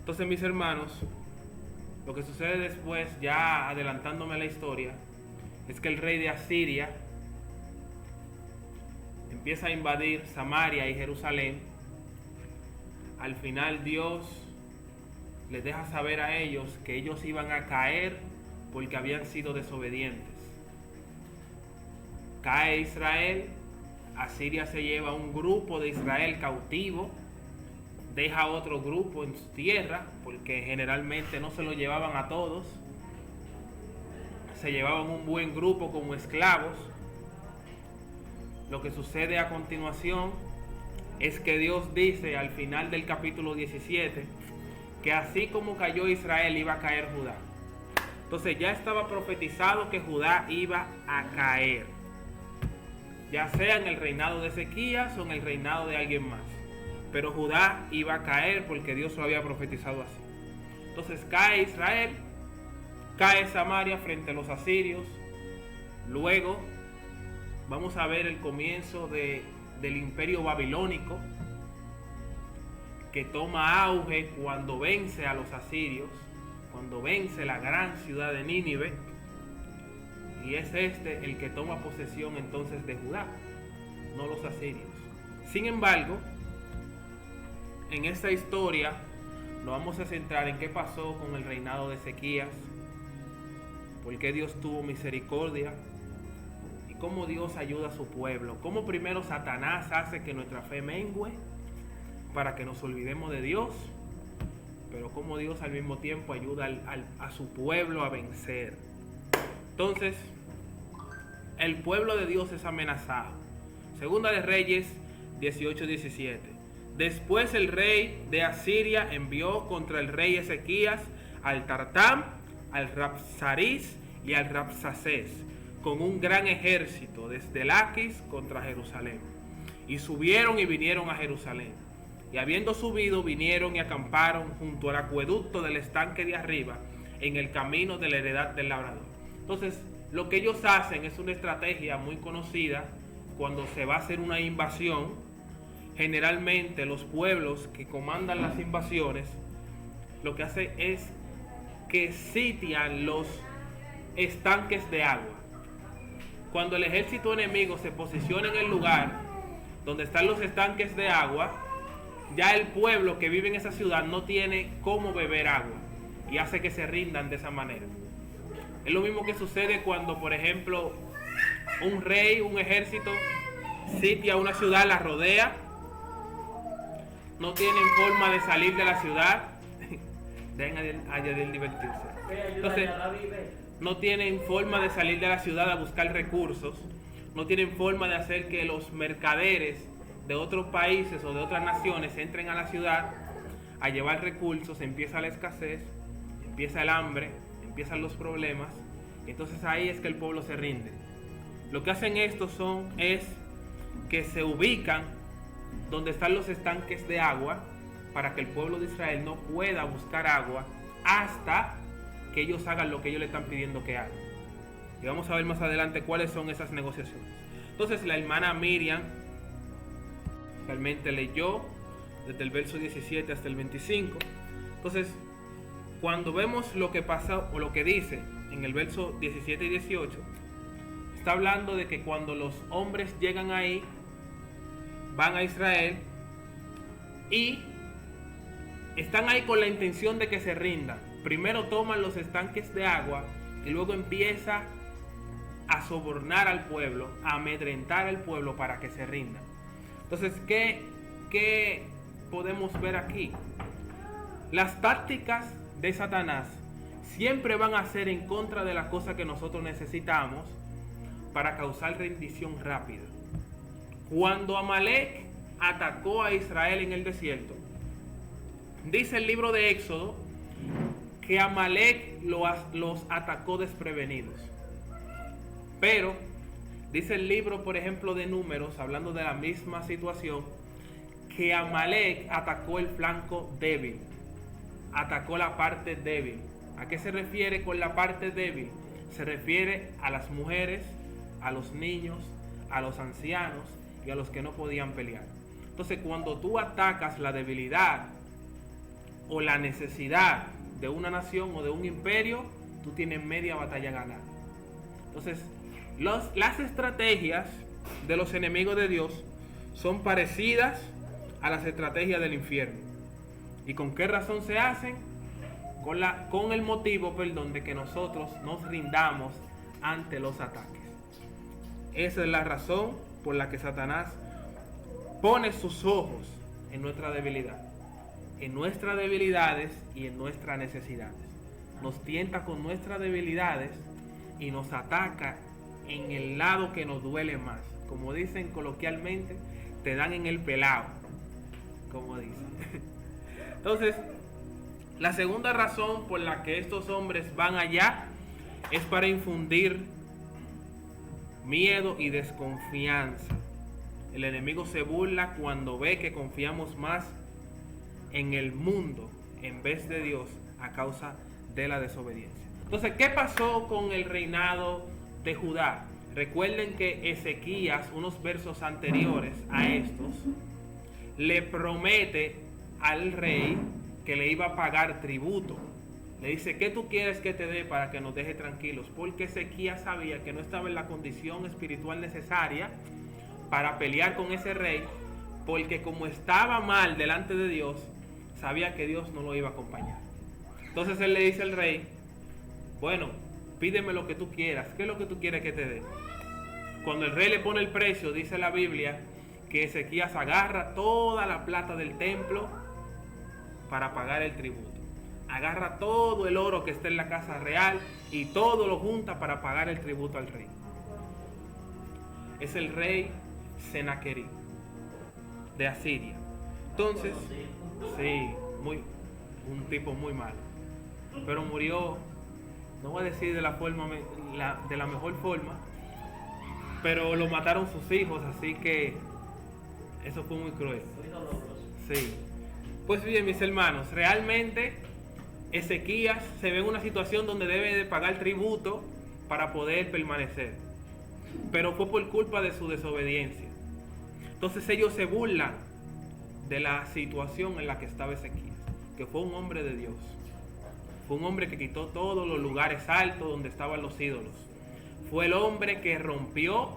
Entonces, mis hermanos, lo que sucede después, ya adelantándome la historia, es que el rey de Asiria empieza a invadir Samaria y Jerusalén. Al final Dios les deja saber a ellos que ellos iban a caer porque habían sido desobedientes. Cae Israel, Asiria se lleva un grupo de Israel cautivo, deja otro grupo en su tierra, porque generalmente no se lo llevaban a todos, se llevaban un buen grupo como esclavos. Lo que sucede a continuación es que Dios dice al final del capítulo 17 que así como cayó Israel iba a caer Judá. Entonces ya estaba profetizado que Judá iba a caer, ya sea en el reinado de Ezequías o en el reinado de alguien más, pero Judá iba a caer porque Dios lo había profetizado así. Entonces cae Israel, cae Samaria frente a los asirios. Luego vamos a ver el comienzo del imperio babilónico, que toma auge cuando vence a los asirios, cuando vence la gran ciudad de Nínive, y es este el que toma posesión entonces de Judá, no los asirios. Sin embargo, en esta historia nos vamos a centrar en qué pasó con el reinado de Ezequías, por qué Dios tuvo misericordia y cómo Dios ayuda a su pueblo, cómo primero Satanás hace que nuestra fe mengue para que nos olvidemos de Dios, pero cómo Dios al mismo tiempo ayuda a su pueblo a vencer. Entonces, el pueblo de Dios es amenazado. Segunda de Reyes 18:17. Después el rey de Asiria envió contra el rey Ezequías al Tartam, al Rabsaris y al Rabsacés, con un gran ejército desde Laquis contra Jerusalén. Y subieron y vinieron a Jerusalén. Y habiendo subido, vinieron y acamparon junto al acueducto del estanque de arriba, en el camino de la heredad del labrador. Entonces, lo que ellos hacen es una estrategia muy conocida cuando se va a hacer una invasión. Generalmente los pueblos que comandan las invasiones lo que hacen es que sitian los estanques de agua. Cuando el ejército enemigo se posiciona en el lugar donde están los estanques de agua, ya el pueblo que vive en esa ciudad no tiene cómo beber agua y hace que se rindan de esa manera. Es lo mismo que sucede cuando, por ejemplo, un rey, un ejército sitia una ciudad, la rodea, no tienen forma de salir de la ciudad. Dejen a Yadiel divertirse. Entonces, no tienen forma de salir de la ciudad a buscar recursos, no tienen forma de hacer que los mercaderes de otros países o de otras naciones entren a la ciudad a llevar recursos. Empieza la escasez, empieza el hambre, empiezan los problemas, y entonces ahí es que el pueblo se rinde. Lo que hacen estos es que se ubican donde están los estanques de agua para que el pueblo de Israel no pueda buscar agua hasta que ellos hagan lo que ellos le están pidiendo que hagan. Y vamos a ver más adelante cuáles son esas negociaciones. Entonces la hermana Miriam realmente leyó desde el verso 17 hasta el 25. Entonces, cuando vemos lo que pasa o lo que dice en el verso 17 y 18, está hablando de que cuando los hombres llegan ahí, van a Israel y están ahí con la intención de que se rindan. Primero toman los estanques de agua y luego empieza a sobornar al pueblo, a amedrentar al pueblo para que se rindan. Entonces, ¿qué podemos ver aquí? Las tácticas de Satanás siempre van a ser en contra de la cosa que nosotros necesitamos para causar rendición rápida. Cuando Amalek atacó a Israel en el desierto, dice el libro de Éxodo que Amalek los atacó desprevenidos. Pero dice el libro, por ejemplo, de Números, hablando de la misma situación, que Amalek atacó el flanco débil, atacó la parte débil. ¿A qué se refiere con la parte débil? Se refiere a las mujeres, a los niños, a los ancianos y a los que no podían pelear. Entonces, cuando tú atacas la debilidad o la necesidad de una nación o de un imperio, tú tienes media batalla ganada. Entonces, las estrategias de los enemigos de Dios son parecidas a las estrategias del infierno. ¿Y con qué razón se hacen? Con el motivo, de que nosotros nos rindamos ante los ataques. Esa es la razón por la que Satanás pone sus ojos en nuestra debilidad, en nuestras debilidades y en nuestras necesidades. Nos tienta con nuestras debilidades y nos ataca en el lado que nos duele más. Como dicen coloquialmente, te dan en el pelado, como dicen. Entonces, la segunda razón por la que estos hombres van allá es para infundir miedo y desconfianza. El enemigo se burla cuando ve que confiamos más en el mundo en vez de Dios a causa de la desobediencia. Entonces, ¿qué pasó con el reinado de Judá? Recuerden que Ezequías, unos versos anteriores a estos, le promete al rey que le iba a pagar tributo. Le dice: ¿qué tú quieres que te dé para que nos deje tranquilos? Porque Ezequías sabía que no estaba en la condición espiritual necesaria para pelear con ese rey, porque como estaba mal delante de Dios, sabía que Dios no lo iba a acompañar. Entonces él le dice al rey: bueno, pídeme lo que tú quieras. ¿Qué es lo que tú quieres que te dé? Cuando el rey le pone el precio, dice la Biblia que Ezequías agarra toda la plata del templo para pagar el tributo. Agarra todo el oro que está en la casa real y todo lo junta para pagar el tributo al rey. Es el rey Senaquerib de Asiria. Entonces, sí, un tipo muy malo. Pero murió, no voy a decir de la mejor forma, pero lo mataron sus hijos, así que eso fue muy cruel. Sí. Pues bien, mis hermanos, realmente Ezequías se ve en una situación donde debe de pagar tributo para poder permanecer, pero fue por culpa de su desobediencia. Entonces ellos se burlan de la situación en la que estaba Ezequías, que fue un hombre de Dios. Fue un hombre que quitó todos los lugares altos donde estaban los ídolos. Fue el hombre que rompió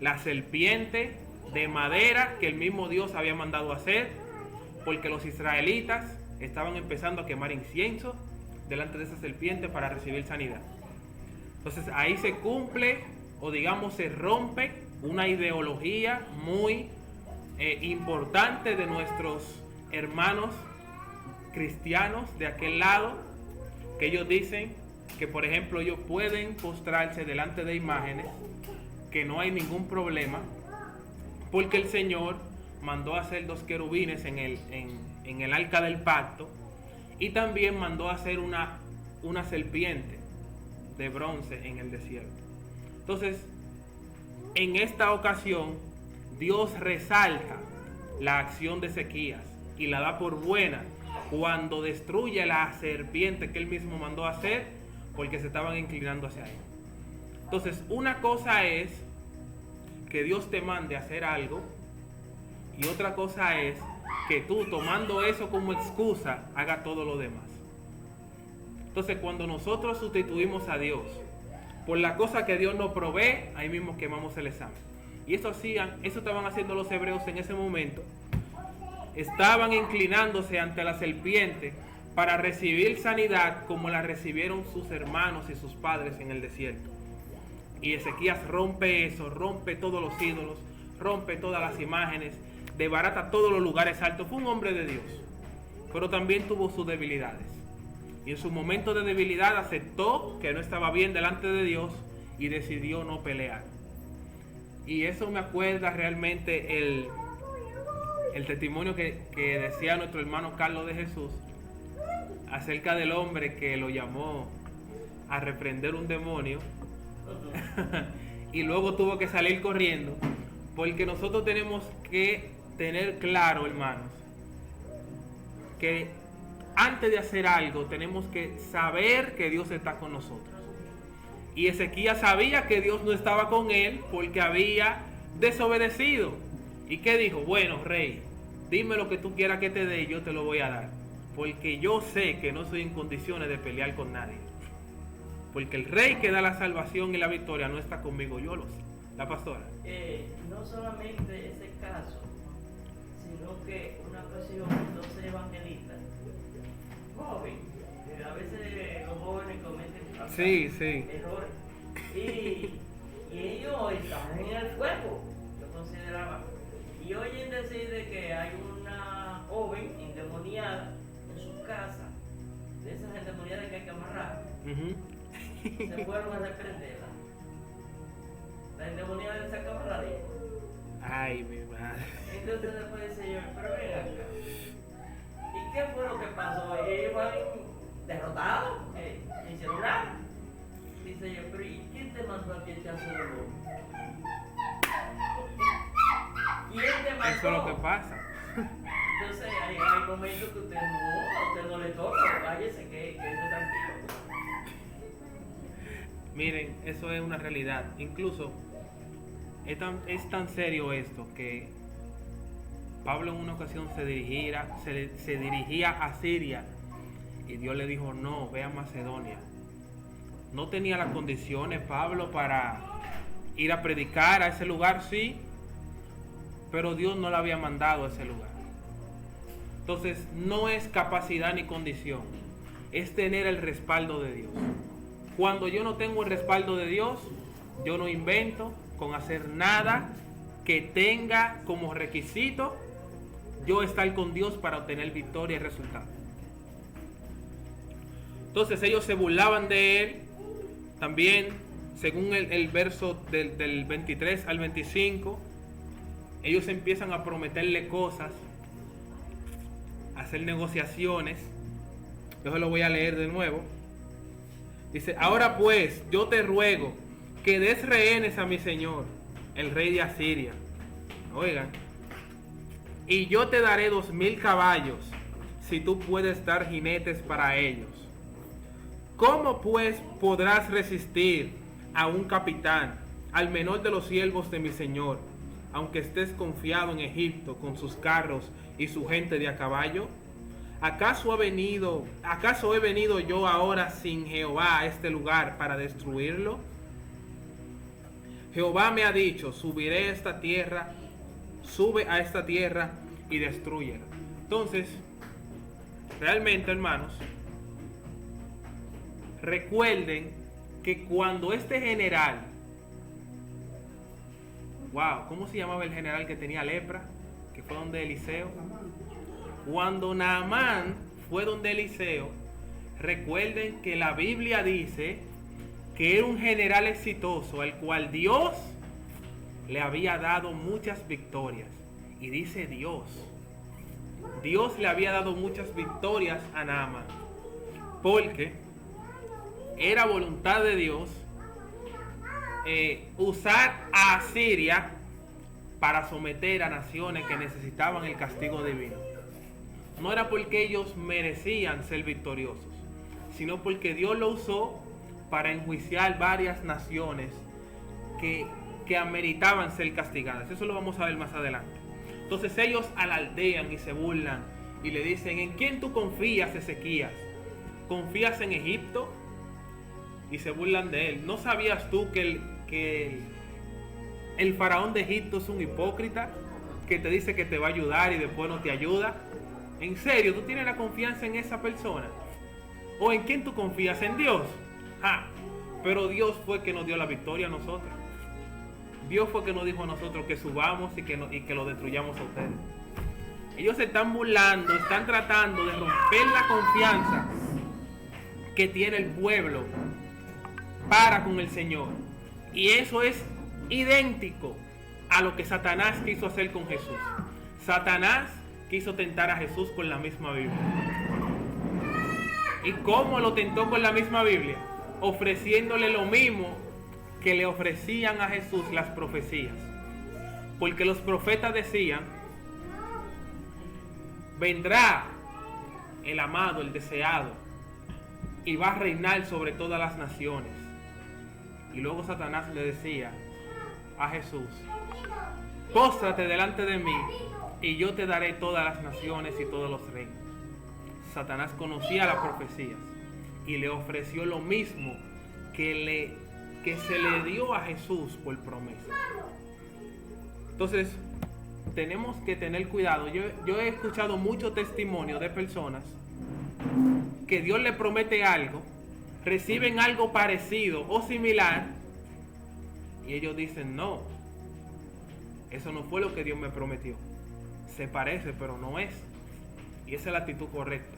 la serpiente de madera que el mismo Dios había mandado hacer, porque los israelitas estaban empezando a quemar incienso delante de esa serpiente para recibir sanidad. Entonces ahí se cumple, o digamos se rompe, una ideología muy importante de nuestros hermanos cristianos de aquel lado, que ellos dicen que, por ejemplo, ellos pueden postrarse delante de imágenes, que no hay ningún problema, porque el Señor mandó a hacer 2 querubines en el arca del pacto, y también mandó a hacer una serpiente de bronce en el desierto. Entonces, en esta ocasión, Dios resalta la acción de Ezequías y la da por buena cuando destruye la serpiente que él mismo mandó a hacer, porque se estaban inclinando hacia él. Entonces, una cosa es que Dios te mande a hacer algo, y otra cosa es que tú, tomando eso como excusa, haga todo lo demás. Entonces, cuando nosotros sustituimos a Dios por la cosa que Dios nos provee, ahí mismo quemamos el examen. Y eso estaban haciendo los hebreos en ese momento. Estaban inclinándose ante la serpiente para recibir sanidad como la recibieron sus hermanos y sus padres en el desierto. Y Ezequías rompe eso, rompe todos los ídolos, rompe todas las imágenes, desbarata todos los lugares altos. Fue un hombre de Dios, pero también tuvo sus debilidades. Y en su momento de debilidad aceptó que no estaba bien delante de Dios y decidió no pelear. Y eso me acuerda realmente el testimonio que decía nuestro hermano Carlos de Jesús acerca del hombre que lo llamó a reprender un demonio y luego tuvo que salir corriendo, porque nosotros tenemos que tener claro, hermanos, que antes de hacer algo tenemos que saber que Dios está con nosotros. Y Ezequías sabía que Dios no estaba con él porque había desobedecido. ¿Y qué dijo? Bueno, rey, dime lo que tú quieras que te dé y yo te lo voy a dar. porque yo sé que no estoy en condiciones de pelear con nadie. Porque el rey que da la salvación y la victoria no está conmigo, yo lo sé. La pastora. No solamente ese caso, sino que una ocasión, entonces evangelistas, joven, a veces los jóvenes cometen Sí, sí. errores. Y ellos estaban en el fuego, yo consideraba. Y oyen decir de que hay una joven endemoniada en su casa, de esas endemoniadas que hay que amarrar. Se fueron a reprenderla. La endemoniada de esa cámara dijo. Ay, mi madre. Entonces después dice yo, pero ven acá. ¿Y qué fue lo que pasó? Ellos van derrotados, no hicieron nada. Dice yo, pero ¿y quién te mandó a ti a hacer dolor? ¿Quién te mandó? Eso es lo que pasa. Entonces hay momentos que a usted no le toca, váyase que esté tranquilo. Miren, eso es una realidad. Incluso es tan serio esto que Pablo en una ocasión se dirigía a Siria y Dios le dijo, no, ve a Macedonia. No tenía las condiciones Pablo para ir a predicar a ese lugar, sí, pero Dios no le había mandado a ese lugar. Entonces no es capacidad ni condición, es tener el respaldo de Dios. Cuando yo no tengo el respaldo de Dios, yo no invento con hacer nada que tenga como requisito yo estar con Dios para obtener victoria y resultado. Entonces ellos se burlaban de él. También, según el verso del 23 al 25, ellos empiezan a prometerle cosas, a hacer negociaciones. Yo se lo voy a leer de nuevo. Dice, ahora pues, yo te ruego que des rehenes a mi señor, el rey de Asiria. Oigan. Y yo te daré 2000 caballos, si tú puedes dar jinetes para ellos. ¿Cómo pues podrás resistir a un capitán, al menor de los siervos de mi señor, aunque estés confiado en Egipto con sus carros y su gente de a caballo? ¿Acaso he venido yo ahora sin Jehová a este lugar para destruirlo? Jehová me ha dicho, sube a esta tierra y destrúyela. Entonces, realmente, hermanos, recuerden que cuando este general, ¿cómo se llamaba el general que tenía lepra? Que fue donde Eliseo. Cuando Naamán fue donde Eliseo, recuerden que la Biblia dice que era un general exitoso al cual Dios le había dado muchas victorias. Y dice Dios le había dado muchas victorias a Naamán, porque era voluntad de Dios usar a Siria para someter a naciones que necesitaban el castigo divino. No era porque ellos merecían ser victoriosos, sino porque Dios lo usó para enjuiciar varias naciones que ameritaban ser castigadas. Eso lo vamos a ver más adelante. Entonces ellos alardean y se burlan y le dicen, ¿en quién tú confías, Ezequías? ¿Confías en Egipto? Y se burlan de él. ¿No sabías tú que el faraón de Egipto es un hipócrita que te dice que te va a ayudar y después no te ayuda? ¿En serio tú tienes la confianza en esa persona? ¿O en quién tú confías? ¿En Dios? Pero Dios fue que nos dio la victoria a nosotros. Dios fue que nos dijo a nosotros que subamos y que lo destruyamos a ustedes. Ellos se están burlando, están tratando de romper la confianza que tiene el pueblo para con el Señor. Y eso es idéntico a lo que Satanás quiso hacer con Jesús. Satanás quiso tentar a Jesús con la misma Biblia. ¿Y cómo lo tentó con la misma Biblia? Ofreciéndole lo mismo que le ofrecían a Jesús las profecías. Porque los profetas decían, vendrá el amado, el deseado, y va a reinar sobre todas las naciones. Y luego Satanás le decía a Jesús, póstrate delante de mí y yo te daré todas las naciones y todos los reinos. Satanás conocía las profecías y le ofreció lo mismo que se le dio a Jesús por promesa. Entonces, tenemos que tener cuidado. Yo he escuchado muchos testimonios de personas que Dios le promete algo, reciben algo parecido o similar, y ellos dicen, no, eso no fue lo que Dios me prometió. Se parece, pero no es. Y esa es la actitud correcta.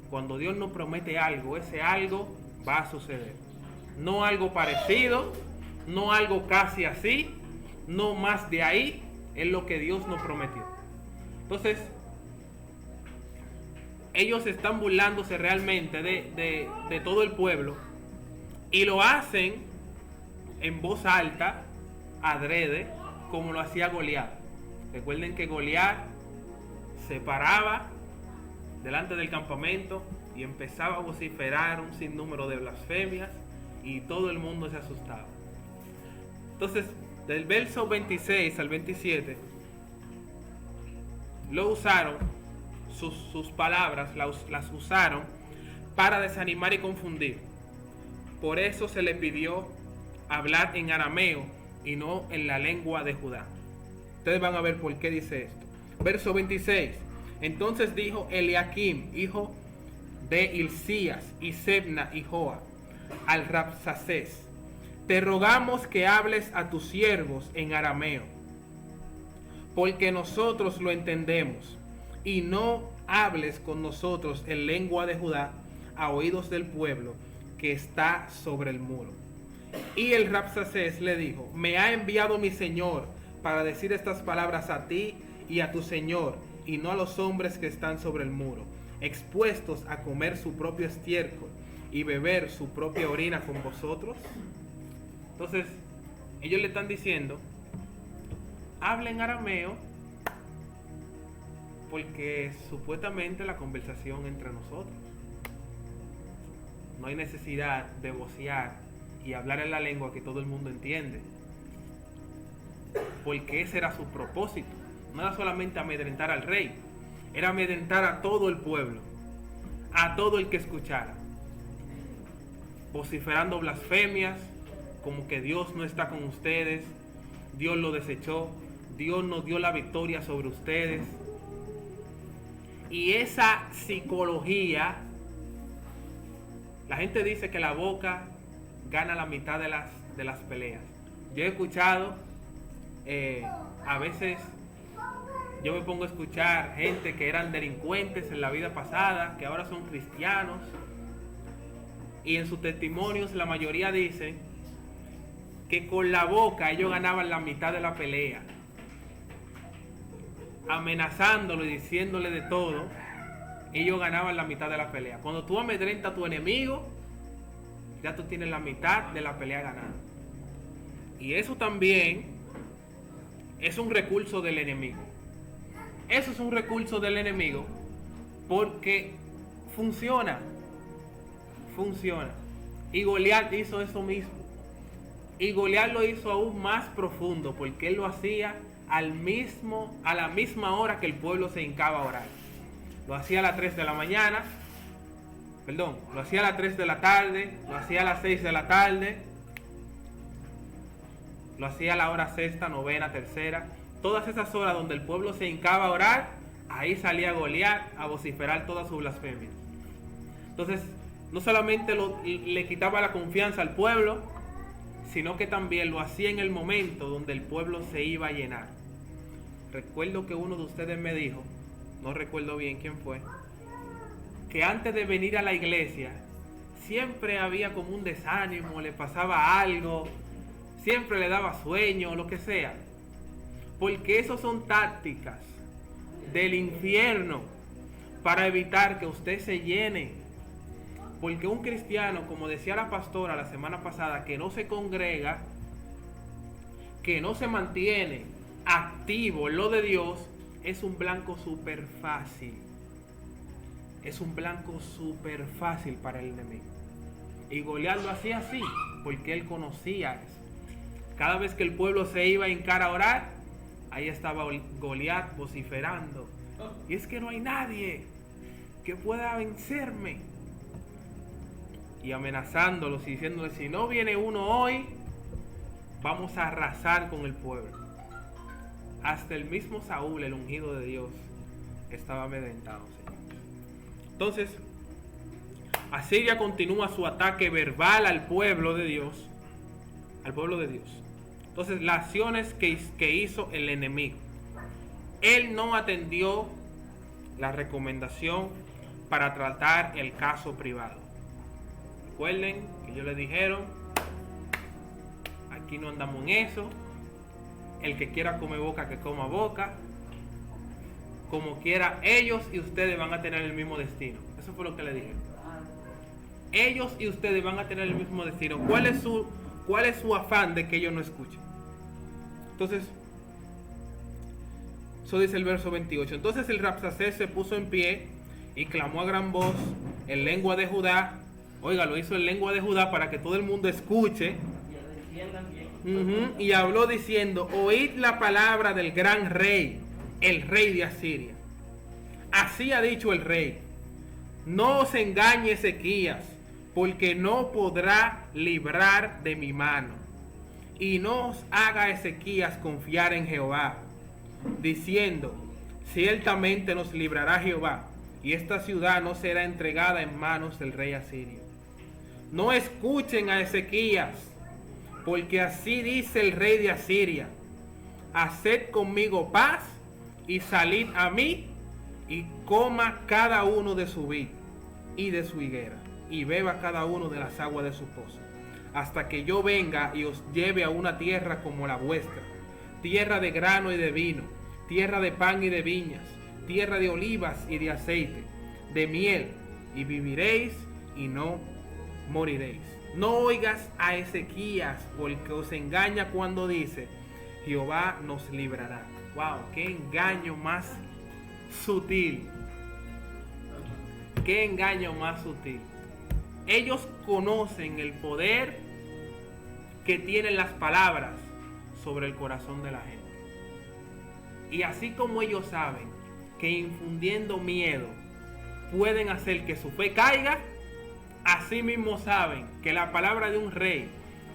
Cuando Dios nos promete algo, ese algo va a suceder. No algo parecido, no algo casi así, no más de ahí, es lo que Dios nos prometió. Entonces, ellos están burlándose realmente de todo el pueblo y lo hacen en voz alta, adrede, como lo hacía Goliat. Recuerden que Goliat se paraba delante del campamento y empezaba a vociferar un sinnúmero de blasfemias y todo el mundo se asustaba. Entonces, del verso 26 al 27, lo usaron, sus palabras las usaron para desanimar y confundir. Por eso se le pidió hablar en arameo y no en la lengua de Judá. Ustedes van a ver por qué dice esto. Verso 26. Entonces dijo Eliakim, hijo de Hilcías, y Sebna y Joa, al Rabsacés: te rogamos que hables a tus siervos en arameo, porque nosotros lo entendemos, y no hables con nosotros en lengua de Judá a oídos del pueblo que está sobre el muro. Y el Rabsacés le dijo: me ha enviado mi señor para decir estas palabras a ti y a tu señor, y no a los hombres que están sobre el muro, expuestos a comer su propio estiércol y beber su propia orina con vosotros. Entonces, ellos le están diciendo: hablen arameo, porque supuestamente la conversación entre nosotros. No hay necesidad de vocear y hablar en la lengua que todo el mundo entiende, porque ese era su propósito. No era solamente amedrentar al rey, era amedrentar a todo el pueblo, a todo el que escuchara, vociferando blasfemias, como que Dios no está con ustedes, Dios lo desechó, Dios nos dio la victoria sobre ustedes. Y esa psicología, la gente dice que la boca gana la mitad de las peleas. Yo he escuchado, a veces yo me pongo a escuchar gente que eran delincuentes en la vida pasada, que ahora son cristianos, y en sus testimonios la mayoría dicen que con la boca ellos ganaban la mitad de la pelea, amenazándolo y diciéndole de todo. Ellos ganaban la mitad de la pelea. Cuando tú amedrentas a tu enemigo, ya tú tienes la mitad de la pelea ganada. Y eso también es un recurso del enemigo. Eso es un recurso del enemigo porque funciona. Y Goliat hizo eso mismo. Y Goliat lo hizo aún más profundo, porque él lo hacía a la misma hora que el pueblo se hincaba a orar. Lo hacía a las 3 de la mañana, lo hacía a las 3 de la tarde, lo hacía a las 6 de la tarde, lo hacía a la hora sexta, novena, tercera. Todas esas horas donde el pueblo se hincaba a orar, ahí salía Goliat a vociferar todas sus blasfemias. Entonces, no solamente le quitaba la confianza al pueblo, sino que también lo hacía en el momento donde el pueblo se iba a llenar. Recuerdo que uno de ustedes me dijo, no recuerdo bien quién fue, que antes de venir a la iglesia siempre había como un desánimo, le pasaba algo, siempre le daba sueño, lo que sea. Porque eso son tácticas del infierno para evitar que usted se llene. Porque un cristiano, como decía la pastora la semana pasada, que no se congrega, que no se mantiene activo en lo de Dios, es un blanco súper fácil. Es un blanco súper fácil para el enemigo. Y Goliat lo hacía así, porque él conocía eso. Cada vez que el pueblo se iba a hincar a orar, ahí estaba Goliat vociferando: y es que no hay nadie, que pueda vencerme. Y amenazándolos y diciéndoles, si no viene uno hoy, vamos a arrasar con el pueblo. Hasta el mismo Saúl, el ungido de Dios, estaba amedrentado, señores. Entonces, Asiria continúa su ataque verbal al pueblo de Dios. Al pueblo de Dios. Entonces, las acciones que hizo el enemigo. Él no atendió la recomendación para tratar el caso privado. Recuerden que ellos le dijeron, aquí no andamos en eso. El que quiera comer boca, que coma boca. Como quiera, ellos y ustedes van a tener el mismo destino. Eso fue lo que le dijeron. Ellos y ustedes van a tener el mismo destino. ¿Cuál es su afán de que ellos no escuchen? Entonces, eso dice el verso 28. Entonces el Rabsacés se puso en pie y clamó a gran voz en lengua de Judá. Oiga, lo hizo en lengua de Judá para que todo el mundo escuche. Y habló diciendo, oíd la palabra del gran rey, el rey de Asiria. Así ha dicho el rey, no os engañe Ezequías, porque no podrá librar de mi mano. Y no os haga Ezequías confiar en Jehová, diciendo, ciertamente nos librará Jehová, y esta ciudad no será entregada en manos del rey asirio. No escuchen a Ezequías, porque así dice el rey de Asiria, haced conmigo paz, y salid a mí, y coma cada uno de su vid y de su higuera, y beba cada uno de las aguas de su pozo, hasta que yo venga y os lleve a una tierra como la vuestra, tierra de grano y de vino, tierra de pan y de viñas, tierra de olivas y de aceite, de miel, y viviréis y no moriréis. No oigas a Ezequías, porque os engaña cuando dice, Jehová nos librará. Wow, qué engaño más sutil. Qué engaño más sutil. Ellos conocen el poder que tienen las palabras sobre el corazón de la gente. Y así como ellos saben que infundiendo miedo pueden hacer que su fe caiga, así mismo saben que la palabra de un rey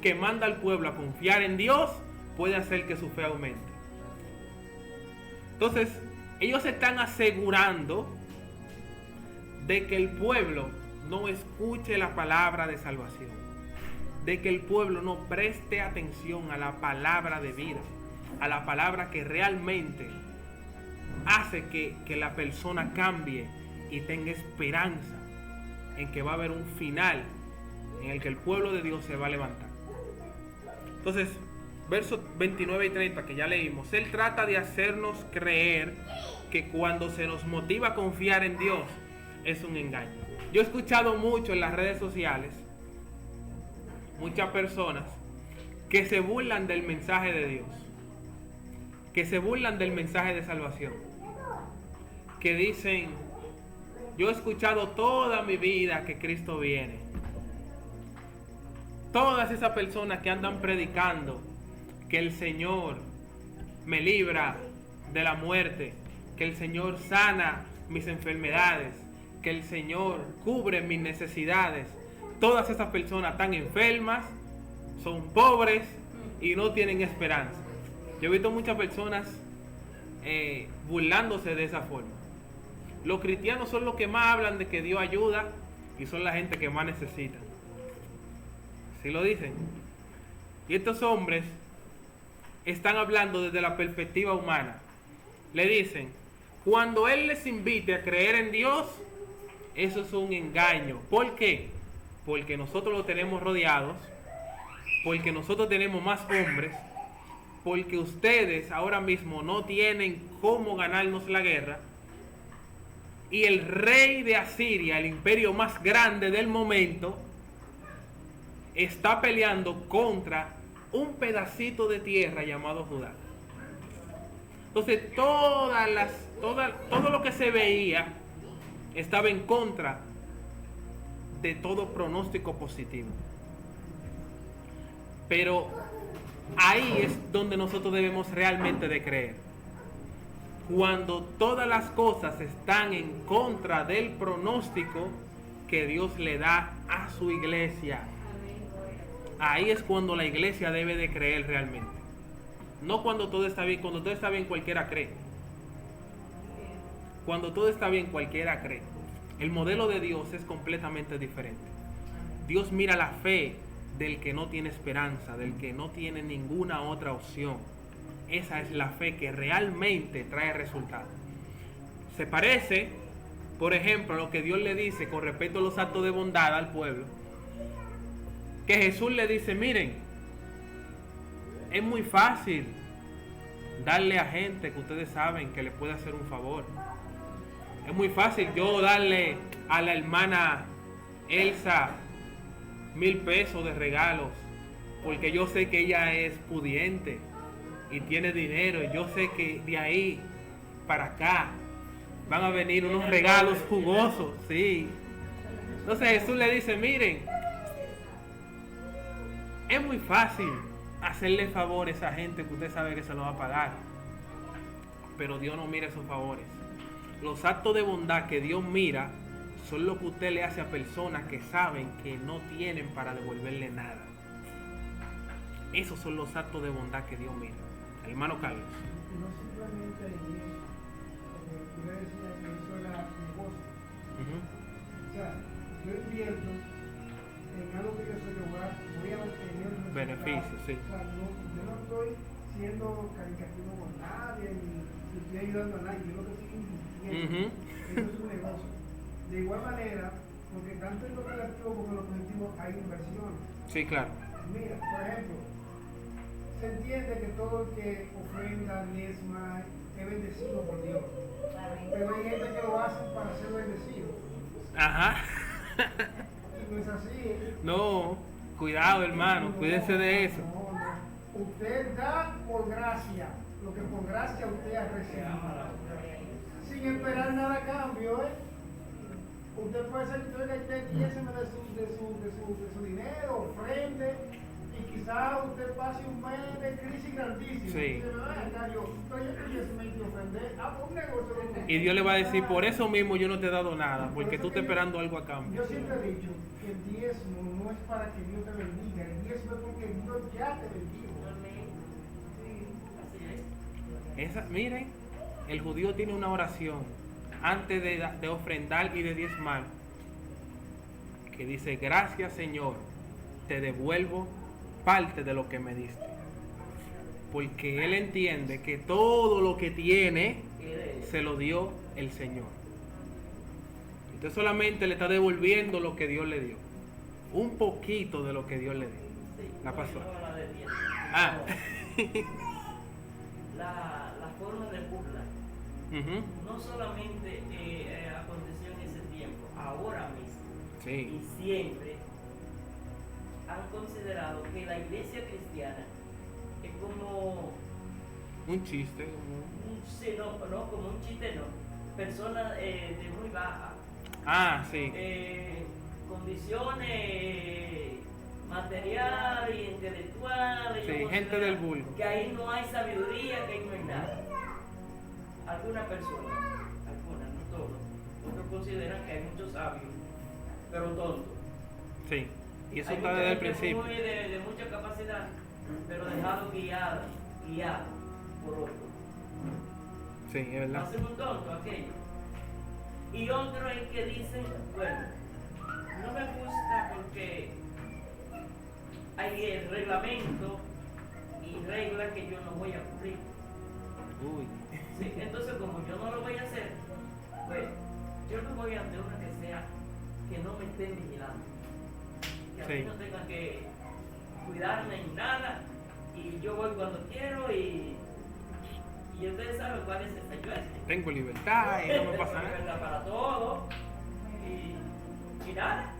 que manda al pueblo a confiar en Dios puede hacer que su fe aumente. Entonces, ellos están asegurando de que el pueblo no escuche la palabra de salvación, de que el pueblo no preste atención a la palabra de vida, a la palabra que realmente hace que la persona cambie y tenga esperanza en que va a haber un final en el que el pueblo de Dios se va a levantar. Entonces, versos 29 y 30 que ya leímos, él trata de hacernos creer que cuando se nos motiva a confiar en Dios es un engaño. Yo he escuchado mucho en las redes sociales muchas personas que se burlan del mensaje de Dios, que se burlan del mensaje de salvación, que dicen, yo he escuchado toda mi vida que Cristo viene. Todas esas personas que andan predicando que el Señor me libra de la muerte, que el Señor sana mis enfermedades, que el Señor cubre mis necesidades. Todas esas personas están enfermas, son pobres y no tienen esperanza. Yo he visto muchas personas burlándose de esa forma. Los cristianos son los que más hablan de que Dios ayuda y son la gente que más necesita. ¿Sí lo dicen? Y estos hombres están hablando desde la perspectiva humana. Le dicen, cuando Él les invite a creer en Dios, eso es un engaño. ¿Por qué? Porque nosotros lo tenemos rodeados, porque nosotros tenemos más hombres, porque ustedes ahora mismo no tienen cómo ganarnos la guerra, y el rey de Asiria, el imperio más grande del momento, está peleando contra un pedacito de tierra llamado Judá. Entonces todo lo que se veía estaba en contra de todo pronóstico positivo. Pero ahí es donde nosotros debemos realmente de creer. cuando todas las cosas están en contra del pronóstico que Dios le da a su iglesia. Ahí es cuando la iglesia debe de creer realmente. No cuando todo está bien. Cuando todo está bien cualquiera cree. Cuando todo está bien cualquiera cree. El modelo de Dios es completamente diferente. Dios mira la fe del que no tiene esperanza, del que no tiene ninguna otra opción. Esa es la fe que realmente trae resultados. Se parece, por ejemplo, a lo que Dios le dice con respecto a los actos de bondad al pueblo. Que Jesús le dice, miren, es muy fácil darle a gente que ustedes saben que le puede hacer un favor. Es muy fácil yo darle a la hermana Elsa 1,000 pesos de regalos, porque yo sé que ella es pudiente y tiene dinero, y yo sé que de ahí para acá van a venir unos regalos jugosos, sí. Entonces Jesús le dice, miren, es muy fácil hacerle favores a gente que usted sabe que se lo va a pagar, pero Dios no mira esos favores. Los actos de bondad que Dios mira son lo que usted le hace a personas que saben que no tienen para devolverle nada. Esos son los actos de bondad que Dios mira. Hermano Carlos. No simplemente eso, tú le decías que eso era negocio. O sea, yo invierto en algo que yo sé que voy a obtener un beneficio, sí. O sea, yo no estoy siendo caricativo con nadie, ni estoy ayudando a nadie, yo lo que estoy invirtiendo. Eso es un negocio. De igual manera, porque tanto en lo relativo como en lo positivo hay inversión. Sí, claro. Mira, por ejemplo, se entiende que todo el que ofrenda, diezma, es bendecido por Dios. Pero hay gente que lo hace para ser bendecido. Ajá. Y no es así. No, cuidado hermano, cuídense de eso. No. Usted da por gracia, lo que por gracia usted ha recibido. Sin esperar nada a cambio, ¿eh? Usted puede ser que usted diezme de su dinero, ofrende, y quizás usted pase un mes de crisis grandísima. Sí. Y Dios le va a decir, por eso mismo yo no te he dado nada, porque tú estás esperando algo a Yo cambio. siempre he dicho que el diezmo no es para que Dios te bendiga, el diezmo es porque Dios ya te bendijo. Miren, el judío tiene una oración antes de ofrendar y de diezmar, que dice, gracias Señor, te devuelvo parte de lo que me diste. Porque él entiende que todo lo que tiene se lo dio el Señor. Usted solamente le está devolviendo lo que Dios le dio. Un poquito de lo que Dios le dio. La pasó. Ah. La forma de burla no solamente aconteció en ese tiempo, ahora mismo. Sí. Y siempre han considerado que la iglesia cristiana es como un chiste, como un chiste, personas de muy baja, sí, condiciones materiales e intelectuales, sí, gente del vulgo, que ahí no hay sabiduría, que ahí no hay nada. Algunas personas, no todos, otros consideran que hay muchos sabios, pero tontos. Sí, y eso hay está desde el principio. De mucha capacidad, pero dejado guiado por otro. Sí, es verdad. Hacen un tonto aquello. Y otro es que dicen, bueno, no me gusta porque hay el reglamento y reglas que yo no voy a cumplir. Uy. Sí, entonces como yo no lo voy a hacer, pues yo me voy a hacer una que sea que no me estén vigilando. Que a mí no tengan que cuidarme en nada y yo voy cuando quiero y ustedes saben cuál es esa yo. Tengo libertad y no me pasa nada. Libertad para todo y nada.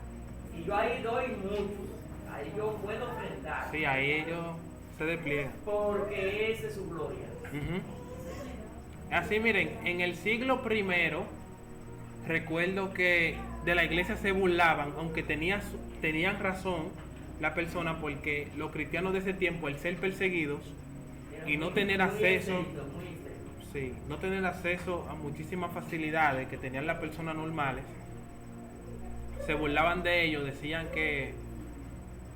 Y yo ahí doy mucho. Ahí yo puedo enfrentar. Sí, ahí ellos se despliegan. Porque esa es su gloria. Así miren, en el siglo I recuerdo que de la iglesia se burlaban, aunque tenían razón la persona, porque los cristianos de ese tiempo, el ser perseguidos y no tener acceso, sí, no tener acceso a muchísimas facilidades que tenían las personas normales, se burlaban de ellos, decían que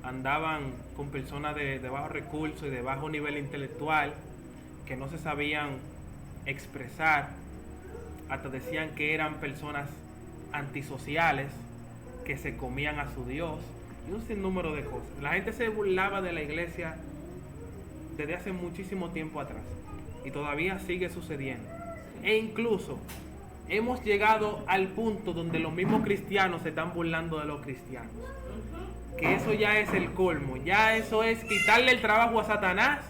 andaban con personas de bajos recursos y de bajo nivel intelectual, que no se sabían expresar, hasta decían que eran personas antisociales, que se comían a su Dios, y un sinnúmero de cosas. La gente se burlaba de la iglesia desde hace muchísimo tiempo atrás, y todavía sigue sucediendo. E incluso hemos llegado al punto donde los mismos cristianos se están burlando de los cristianos. Que eso ya es el colmo, ya eso es quitarle el trabajo a Satanás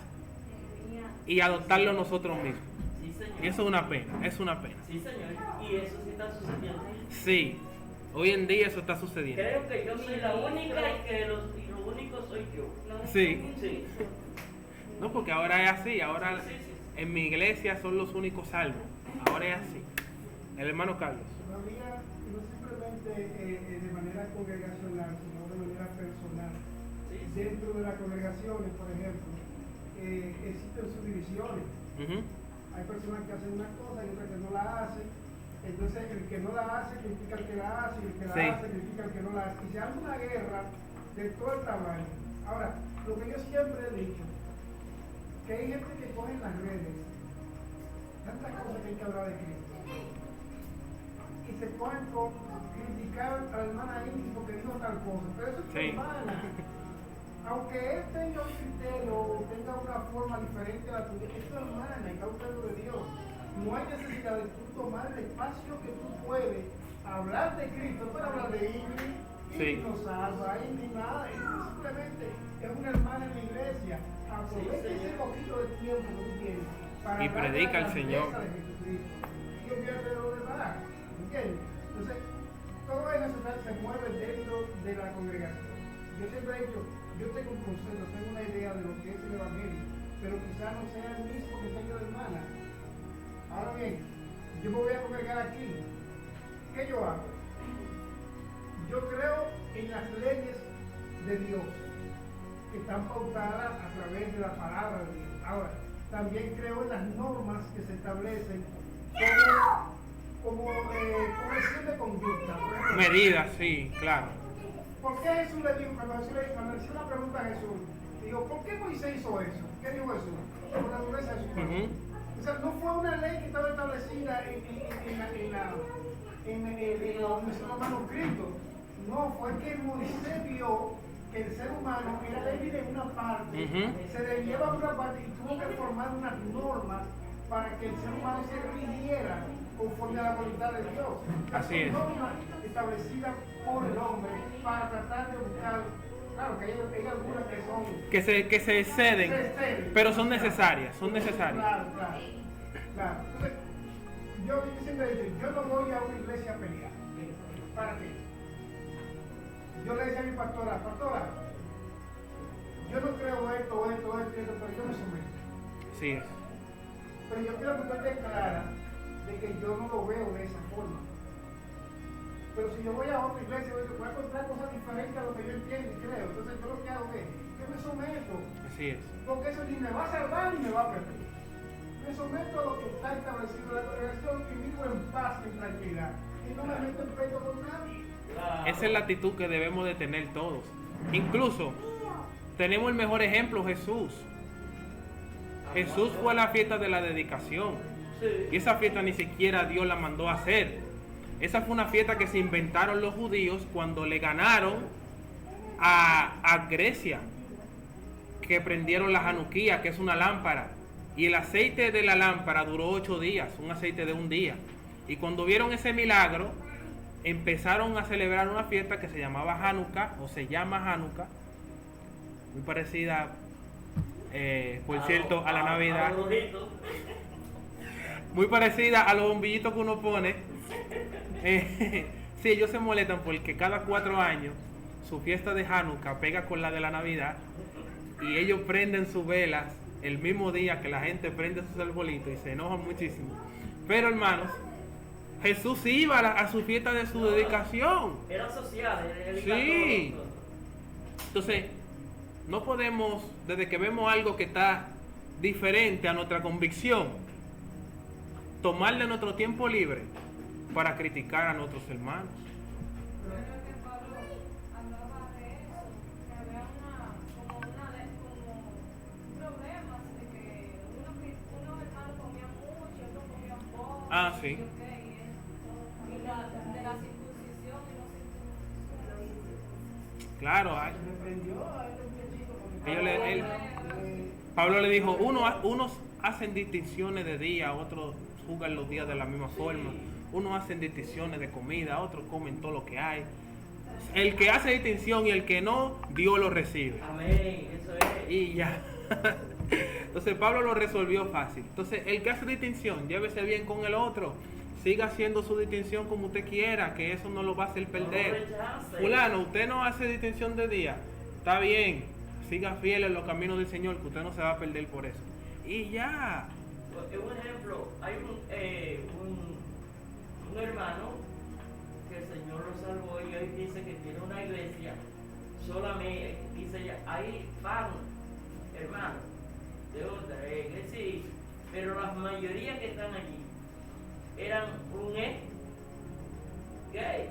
y adoptarlo nosotros mismos. Sí, señor. Y eso es una pena, es una pena. Sí, señor. Y eso sí está sucediendo. Sí, hoy en día eso está sucediendo. Creo que yo soy la única y que lo único soy yo. Sí, Sí. no, porque ahora es así, ahora Sí, sí. en mi iglesia son los únicos salvos, ahora es así. El hermano Carlos. Todavía no simplemente de manera congregacional, sino de manera personal. Sí, sí. Dentro de las congregaciones, por ejemplo, existen subdivisiones. Ujú. Hay personas que hacen una cosa y otras que no la hacen. Entonces, el que no la hace critica al que la hace, y el que la Sí. hace critica al que no la hace. Y se arma una guerra de todo el tamaño. Ahora, lo que yo siempre he dicho, que hay gente que coge en las redes tantas cosas que hay que hablar de Cristo. Y se ponen con criticar a la hermana Ingrid porque dijo tal cosa. Pero eso es tu Sí. hermana. Aunque él tenga un criterio o tenga una forma diferente a la tuya, es tu hermana y está buscando de Dios. No hay necesidad de tú tomar el espacio que tú puedes hablar de Cristo para hablar de Ingrid. Sí. Ingrid no salva, Ingrid nada. Ingrid simplemente es una hermana en la iglesia. Aprovecha Sí, ese señor. poquito de tiempo que tú tienes para Y hablar de predica la al Señor. grandeza de Jesucristo. Y olvídate de lo demás. ¿Entiendes? Entonces, todo eso se mueve dentro de la congregación. Yo siempre he dicho, yo tengo un concepto, tengo una idea de lo que es el evangelio, pero quizás no sea el mismo que tengo de hermana. Ahora bien, yo me voy a congregar aquí. ¿Qué yo hago? Yo creo en las leyes de Dios, que están pautadas a través de la palabra de Dios. Ahora, también creo en las normas que se establecen como corrección de conducta. Por ejemplo, Medidas, sí, claro. ¿por qué Jesús le dijo, cuando le hizo una pregunta a Jesús, digo, ¿por qué Moisés hizo eso? ¿Qué dijo Jesús? Por la dureza de su corazón. Ujú. O sea, no fue una ley que estaba establecida en los manuscritos. No, fue que Moisés vio que el ser humano era débil en una parte, Ujú. se le lleva a una parte y tuvo que formar unas normas para que el ser humano se rigiera conforme a la voluntad de Dios. Así es. Son normas establecidas por el hombre para tratar de buscar, claro que hay algunas que son Que se exceden, pero son necesarias, son necesarias. Claro, claro, claro. Entonces, yo siempre he dicho, yo no voy a una iglesia a pelear. ¿Para qué? Yo le decía a mi pastora, yo no creo esto, pero yo me someto. Así es. Pero yo quiero que usted esté clara de que yo no lo veo de esa forma. Pero si yo voy a otra iglesia, voy a encontrar cosas diferentes a lo que yo entiendo y creo. Entonces yo lo que hago es, yo me someto. Así es. Porque eso ni me va a salvar ni me va a perder. Me someto a lo que está establecido en la congregación y vivo en paz y en tranquilidad. Y no me meto en pleito con nadie. Claro. Esa es la actitud que debemos de tener todos. Incluso tenemos el mejor ejemplo, Jesús. Jesús fue a la fiesta de la dedicación. Sí. Y esa fiesta ni siquiera Dios la mandó a hacer. Esa fue una fiesta que se inventaron los judíos cuando le ganaron a Grecia, que prendieron la Hanukkah, que es una lámpara. Y el aceite de la lámpara duró 8 días, un aceite de un día. Y cuando vieron ese milagro, empezaron a celebrar una fiesta que se llamaba Hanukkah, o se llama Hanukkah, muy parecida, por cierto, a la Navidad, los brujitos. muy parecida a los bombillitos que uno pone. Sí, ellos se molestan porque cada 4 años su fiesta de Hanukkah pega con la de la Navidad y ellos prenden sus velas el mismo día que la gente prende sus arbolitos y se enojan muchísimo. Pero hermanos, Jesús iba a su fiesta de su dedicación. Era social, era Sí. Entonces, no podemos, desde que vemos algo que está diferente a nuestra convicción, tomar de nuestro tiempo libre para criticar a nuestros hermanos. Pero es que Pablo hablaba de eso, que había como problemas de que unos hermanos comían mucho, otros comían poco. Ah, sí. Y de la circuncisión y no circuncisión. Claro, Se reprendió a este muchachito porque Pablo le dijo, unos hacen distinciones de día, otros juzgan los días de la misma forma. Unos hacen distinciones de comida, otros comen todo lo que hay. El que hace distinción y el que no, Dios lo recibe. Amén, eso es. Y ya. Entonces Pablo lo resolvió fácil. Entonces el que hace distinción, llévese bien con el otro. Siga haciendo su distinción como usted quiera, que eso no lo va a hacer perder. Fulano, usted no hace distinción de día. Está bien, siga fiel en los caminos del Señor, que usted no se va a perder por eso. Y ya. Un ejemplo, hay un hermano que el Señor lo salvó y hoy dice que tiene una iglesia, solamente, dice ella, hay van, hermano, de otra iglesia, pero la mayoría que están allí eran un gay,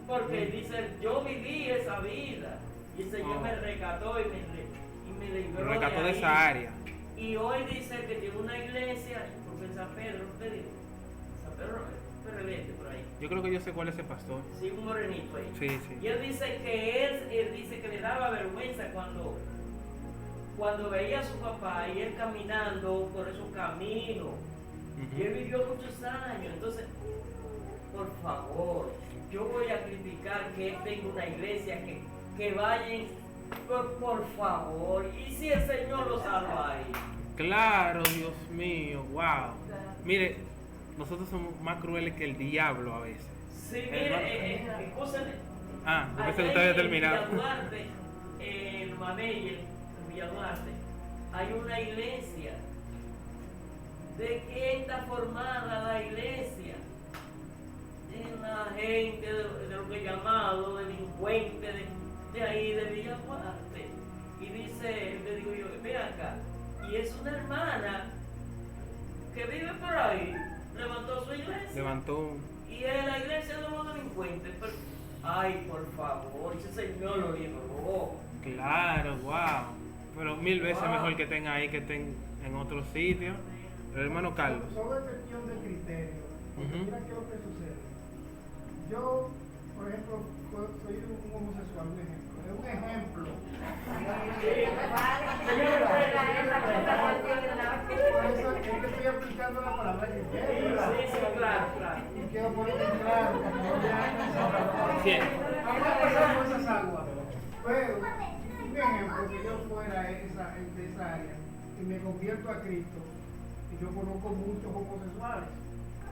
porque dice, yo viví esa vida y el Señor me rescató y me libró Lo rescató de ahí. esa área. Y hoy dice que tiene una iglesia, porque en San Pedro, te digo, San Pedro, pero por ahí. Yo creo que yo sé cuál es ese pastor. Sí, un morenito ahí. Sí, sí. Y él dice que él dice que le daba vergüenza cuando veía a su papá y él caminando por esos caminos. Y él vivió muchos años. Entonces, por favor, yo voy a criticar que él tenga una iglesia, que vayan, por favor. Y si el Señor lo salva ahí. Claro, Dios mío, wow. Mire, nosotros somos más crueles que el diablo a veces. Sí, mire, escúchame. Porque se usted había terminado. En Villaduarte, en Mamey, en Villaduarte, hay una iglesia. ¿De qué está formada la iglesia? De una gente, de lo que llamado delincuentes de ahí, de Villaduarte. Y dice, le digo yo, ve acá, y es una hermana que vive por ahí, levantó su iglesia. Levantó. Y en la iglesia de los delincuentes. Pero, ay, por favor, ese Señor lo libró. Claro, wow. Pero 1000 veces Wow. mejor que estén ahí que estén en otro sitio. Pero hermano Carlos. Sobre cuestión de criterio, porque Ujú. mira qué es lo que sucede. Yo, por ejemplo, soy un homosexual, un ejemplo. Es un ejemplo. Por eso es que estoy aplicando la palabra criterio. ¿verdad? Sí, claro. Y quiero poner en claro que no ya Sí. vamos a pasar por esas aguas. Pero, un ejemplo, que yo fuera de esa área y me convierto a Cristo, y yo conozco muchos homosexuales,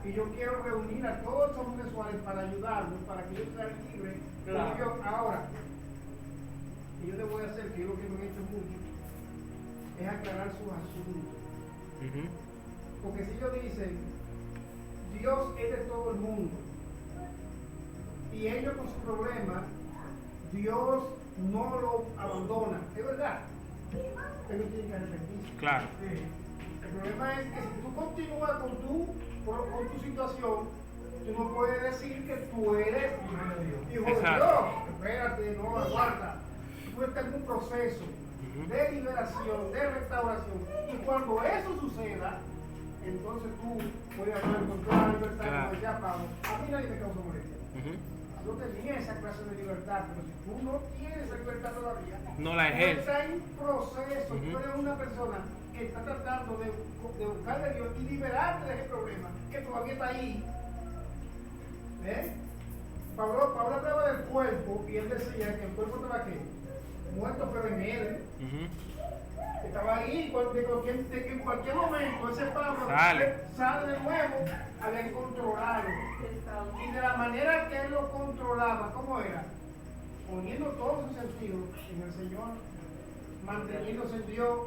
y yo quiero reunir a todos los homosexuales para ayudarlos, para que ellos sean libres. Claro. Porque ahora, y yo le voy a hacer, que es lo que me he hecho mucho, es aclarar sus asuntos. Ujú. Porque si ellos dicen, Dios es de todo el mundo, y ellos con su problema, Dios no lo abandona, es verdad, ellos tienen que arrepentirse. Claro. Sí. El problema es que si tú continúas con tu situación, tú no puedes decir que tú eres hijo de Exacto. Dios. Espérate, no, aguanta. Tú estás en un proceso de liberación, de restauración. Y cuando eso suceda, entonces tú puedes hablar con toda la libertad, Claro. como decía Pablo. A mí nadie me causa molestia. Ujú. Yo tenía esa clase de libertad, pero si tú no tienes esa libertad todavía, No la tú ejerces. estás en proceso, Ujú. tú eres una persona que está tratando de buscar de Dios y liberarte de ese problema, que todavía está ahí. ¿Ves? Pablo hablaba del cuerpo y él decía que el cuerpo estaba ¿qué? Muerto, pero en él. Ujú. Estaba ahí, de que en cualquier momento ese Pablo sale de nuevo a controlarlo. Y de la manera que él lo controlaba, ¿cómo era? Poniendo todos sus sentidos en el Señor, manteniéndose en Dios,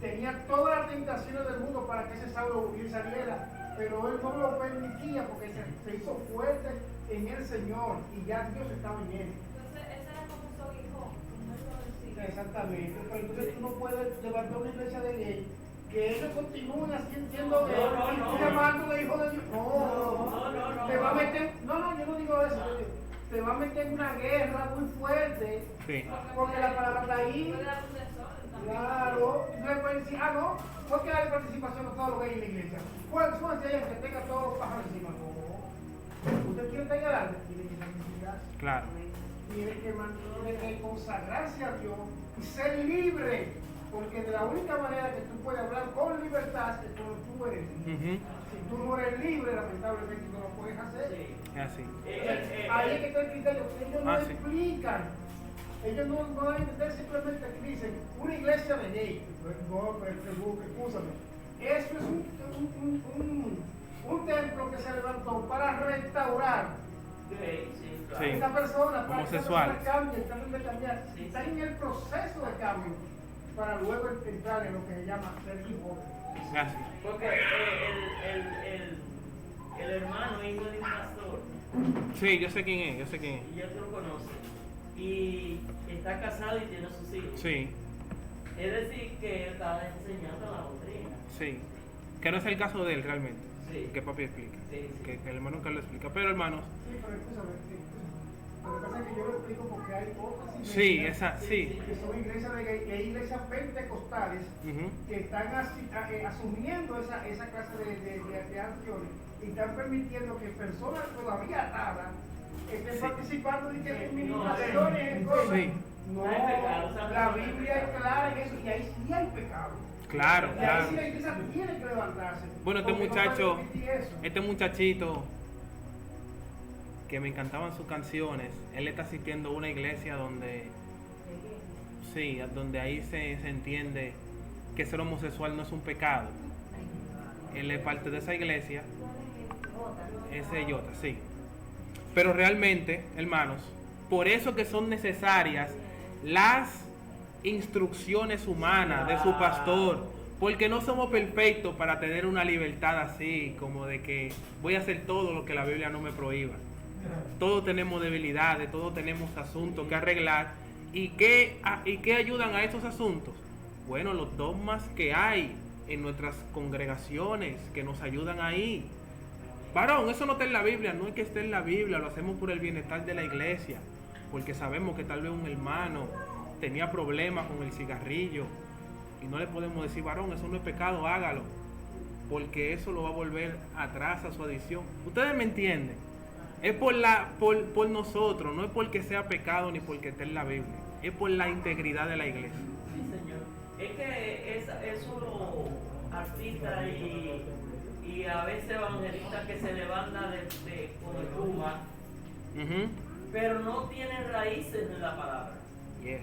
tenía todas las tentaciones del mundo para que ese Saulo bien saliera, pero él no lo permitía porque se hizo fuerte en el Señor y ya Dios estaba en él. Entonces, ese era como su hijo, como él lo decía. Exactamente, pero entonces tú no puedes levantar una iglesia de gay que ellos continúen así siendo No. llamando de hijo de Dios. No. Te va a meter, no, yo no digo eso, yo digo, te va a meter en una guerra muy fuerte, Sí. porque la palabra está ahí. Puede dar un desorden también. Claro, no le pueden decir, no, ¿por qué darle participación a todos los gays en la iglesia? ¿Cuál es ella que tenga todos los pájaros encima? No. ¿Usted quiere tener algo? Tiene que santificarse. Claro. Tiene que consagrarse a Dios y ser libre, porque de la única manera que tú puedes hablar con libertad es cuando tú eres libre. Ujú. Si tú no eres libre, lamentablemente no lo puedes hacer. Sí. Es así. Ahí es que está el criterio. Ellos no Sí. explican. Ellos no van a entender, simplemente que dicen una iglesia de gay. No, escúchame. Eso es un templo que se levantó para restaurar Sí, claro. Sí. esa persona, para que esa Homosexuales. persona cambie, traten de cambiar. Sí, Están sí. en el proceso de cambio para luego entrar en lo que se llama ser hijo. Es así. Porque el hermano hijo de un pastor, Sí, yo sé quién es, yo sé quién es. y ya tú lo conoces, y está casado y tiene sus hijos. Sí, Es decir, que él está enseñando la doctrina. sí. Que no es el caso de él realmente. Sí. Que papi explica. Sí, sí. Que el hermano Carlos explica. Pero hermanos, Sí, pero escúchame, lo que pasa es que yo lo explico porque hay otras iglesias sí, esa, sí. que son iglesias de gay, hay iglesias pentecostales Ujú. que están asumiendo esa clase de acciones y están permitiendo que personas todavía atadas estén Sí. participando de que Sí, en no, ministraciones, en cosas. Sí. No, No hay pecado, ¿sabes? la Biblia es clara en eso y ahí sí hay pecado. Claro, Y ahí claro. sí la iglesia tiene que levantarse. Bueno, este porque no muchacho, puede permitir eso. este muchachito, que me encantaban sus canciones, él está asistiendo a una iglesia donde, sí, donde ahí se entiende que ser homosexual no es un pecado. Él es parte de esa iglesia, ese Jota, sí. Pero realmente, hermanos, por eso que son necesarias las instrucciones humanas de su pastor, porque no somos perfectos para tener una libertad así, como de que voy a hacer todo lo que la Biblia no me prohíba. Todos tenemos debilidades, todos tenemos asuntos que arreglar. ¿Y qué ayudan a esos asuntos? Bueno, los dogmas que hay en nuestras congregaciones que nos ayudan ahí. Varón, eso no está en la Biblia, no es que esté en la Biblia, lo hacemos por el bienestar de la iglesia, porque sabemos que tal vez un hermano tenía problemas con el cigarrillo y no le podemos decir, varón, eso no es pecado, hágalo, porque eso lo va a volver atrás a su adicción. Ustedes me entienden, es por nosotros, no es porque sea pecado ni porque esté en la Biblia, es por la integridad de la iglesia. Sí, señor. Es que es uno artista y a veces evangelista que se levanta con el Cuba, Ujú. pero no tienen raíces en la palabra. Yes.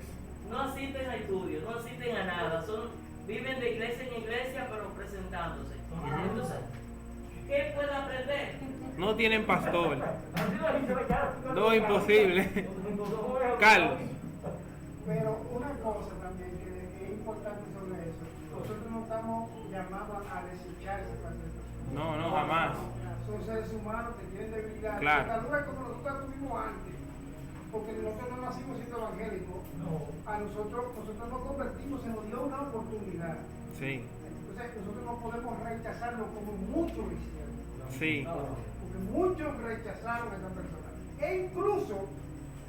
No asisten a estudios, no asisten a nada, viven de iglesia en iglesia pero presentándose. Entonces, ¿qué puede aprender? No tienen pastor. No, imposible. Carlos. Pero una cosa también que es importante sobre eso, nosotros no estamos llamados a desechar esa clase de personas. No, jamás. Son seres humanos que tienen debilidades. Claro. Tal vez como nosotros tuvimos antes, porque nosotros no nacimos siendo evangélicos, a nosotros nos convertimos, se nos dio una oportunidad. Sí, Entonces nosotros no podemos rechazarlo como muchos lo hicieron. sí. Porque muchos rechazaron a esa persona. E incluso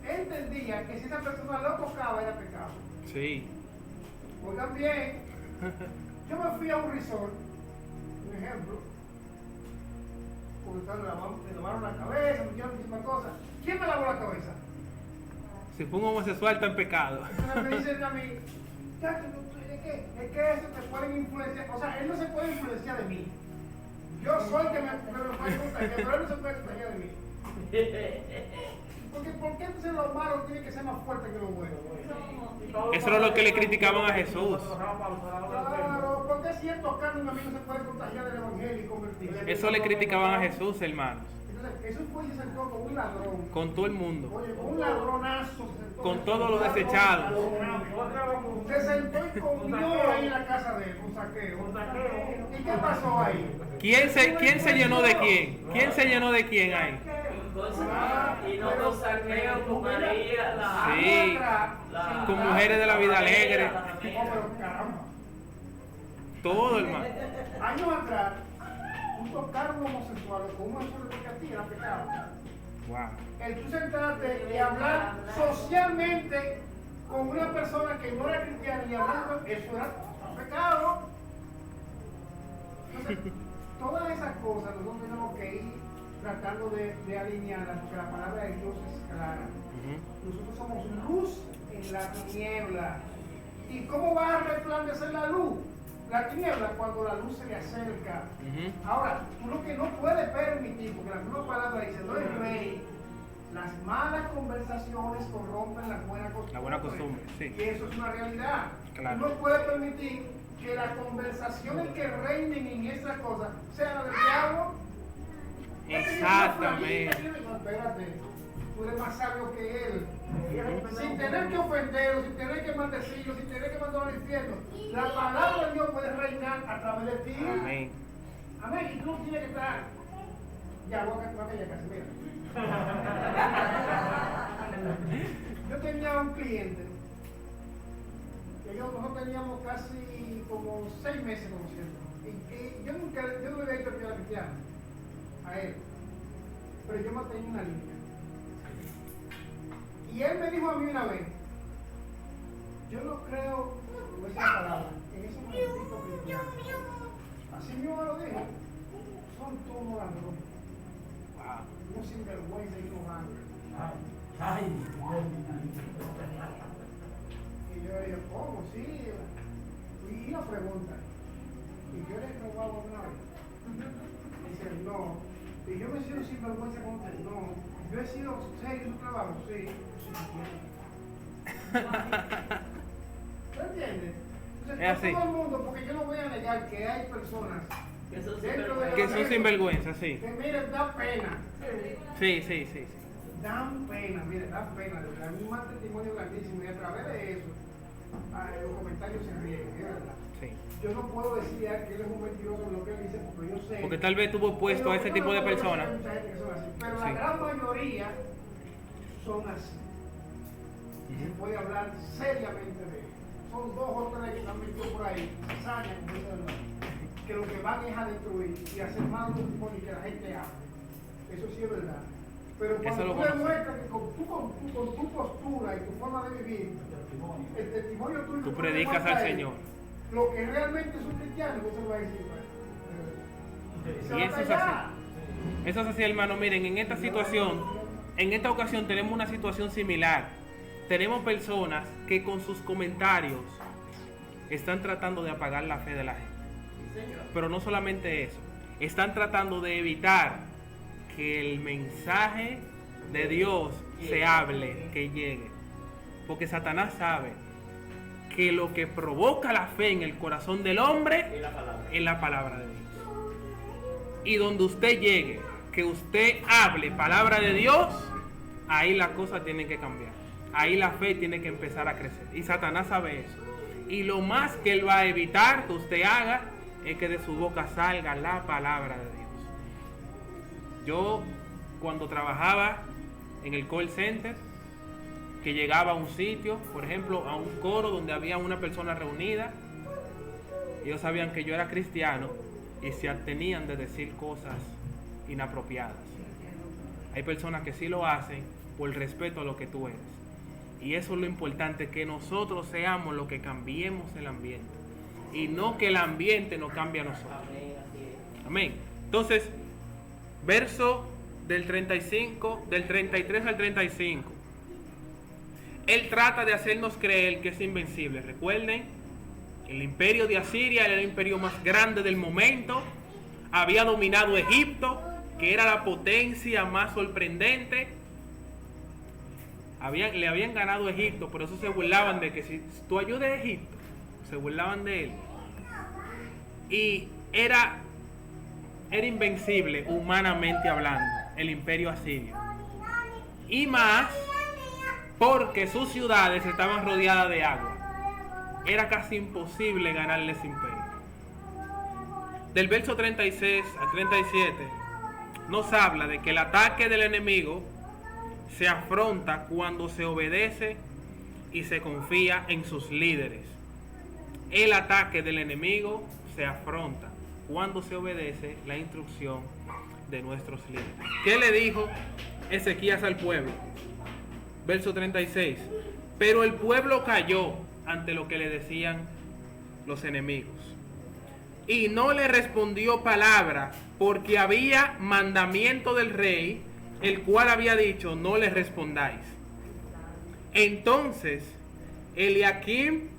entendían que si esa persona lo tocaba era pecado. Sí. Oigan bien, yo me fui a un resort, un ejemplo, porque me lavaron la cabeza, me hicieron muchísimas cosas. ¿Quién me lavó la cabeza? Si fue un homosexual está en pecado. Entonces me dicen a mí, chacho, es que eso te pueden influenciar, o sea, él no se puede influenciar de mí. Yo soy el que me lo puede contagiar, pero él no se puede contagiar de mí. Porque ¿por qué entonces lo malo tiene que ser más fuerte que lo bueno? Eso era lo que le criticaban a Jesús. Claro, porque si él tocando un amigo se puede contagiar del evangelio y convertirse. Eso le criticaban a Jesús, hermanos. Entonces, Jesús fue y se sentó con un ladrón. Con todo el mundo. Oye, con un ladronazo. Se sentó Con todos los desechados. Se sentó y comió ahí en la casa de él, un saqueo. ¿Y qué pasó ahí? ¿Quién se llenó de quién? ¿Quién se llenó de quién ahí? Y no lo saqueo con María, Sí. Con mujeres de la vida alegre. Oh, pero caramba. Todo, hermano. Años atrás, un tocar un homosexual o con un homosexual de ti era pecado. Wow. El tú sentarte y hablar socialmente con una persona que no era cristiana y hablando, eso era pecado. Entonces, todas esas cosas nosotros tenemos que ir tratando de alinearlas, porque la palabra de Dios es clara. Nosotros somos luz en la tiniebla. ¿Y cómo va a resplandecer la luz? La tiniebla cuando la luz se le acerca. Ahora, tú lo que no puedes permitir, porque la misma palabra dice, no es rey, las malas conversaciones corrompen la buena costumbre. La buena costumbre, sí. Y eso es una realidad. Claro. Tú no puedes permitir que las conversaciones que reinen en esas cosas sean las del diablo. Exactamente. No, espérate, tú eres más sabio que él. Sin tener que ofenderlo, sin tener que maldecirlo, sin tener que mandarlo al infierno. La palabra de Dios puede reinar a través de ti. Amén. Amén. Y tú no tienes que estar. Ya, voy a callar casi, mira. Yo tenía un cliente que nosotros teníamos casi como 6 meses conociendo. Y yo no le había dicho que era cristiano a él, pero yo mantenía una línea. Y él me dijo a mí una vez, yo no creo en esa palabra, en esos malditos cristianos. Así mismo me lo dijo, son todos ladrones. Wow, no sinvergüenza y no van. Y yo le dije, ¿cómo? Sí. Y una pregunta, ¿y yo le he robado alguna vez? Dice, no. Y yo me he sido sinvergüenza con usted, no. Yo he sido serio en su trabajo, sí. ¿Tú entiendes? Entonces, Es así. todo el mundo, porque yo no voy a negar que hay personas Que son dentro de la Que son iglesia sinvergüenza, sí. que miren, da pena. Sí. Dan pena, miren, da pena. De verdad, un mal testimonio grandísimo. Y a través de eso, los comentarios se riegan, es verdad. Sí. Yo no puedo decir que él es un mentiroso en lo que él dice, porque yo sé. Porque tal vez tuvo puesto a ese tipo de personas. Mucha gente que son así, pero Sí. la gran mayoría son así. Y se puede hablar seriamente de ellos. Son 2 o 3 que están metidos por ahí, cizañas, como dice el hermano, que lo que van es a destruir y a hacer más testimonio y que la gente hable. Eso sí es verdad. Pero Eso cuando lo tú conozco. demuestras que con tu postura y tu forma de vivir, el testimonio tuyo, Tú tú predicas demuestras al a él Señor. lo que realmente es un cristiano, que se lo va a decir. Y eso es así. Eso es así, hermano. Miren, en esta situación, en esta ocasión tenemos una situación similar. Tenemos personas que con sus comentarios están tratando de apagar la fe de la gente. Sí, señor. Pero no solamente eso, están tratando de evitar que el mensaje de Dios se hable, que llegue. Porque Satanás sabe que lo que provoca la fe en el corazón del hombre Y la palabra. es la palabra de Dios. Y donde usted llegue, que usted hable palabra de Dios, ahí las cosas tienen que cambiar. Ahí la fe tiene que empezar a crecer. Y Satanás sabe eso. Y lo más que él va a evitar que usted haga es que de su boca salga la palabra de Dios. Yo, cuando trabajaba en el call center, que llegaba a un sitio, por ejemplo, a un coro donde había una persona reunida, ellos sabían que yo era cristiano y se abstenían de decir cosas inapropiadas. Hay personas que sí lo hacen por respeto a lo que tú eres. Y eso es lo importante, que nosotros seamos los que cambiemos el ambiente. Y no que el ambiente nos cambie a nosotros. Amén, así es. Amén. Entonces, verso del 35, del 33 al 35. Él trata de hacernos creer que es invencible. Recuerden, el imperio de Asiria era el imperio más grande del momento. Había dominado Egipto, que era la potencia más sorprendente. Le habían ganado a Egipto, por eso se burlaban de que si tú ayudas a Egipto, se burlaban de él. Y era invencible humanamente hablando el imperio asirio. Y más porque sus ciudades estaban rodeadas de agua. Era casi imposible ganarle ese imperio. Del verso 36 al 37 nos habla de que el ataque del enemigo se afronta cuando se obedece y se confía en sus líderes. el ataque del enemigo se afronta cuando se obedece la instrucción de nuestros líderes. ¿Qué le dijo Ezequías al pueblo? Verso 36. Pero el pueblo cayó ante lo que le decían los enemigos y no le respondió palabra, porque había mandamiento del rey, el cual había dicho: no le respondáis. Entonces Eliakim,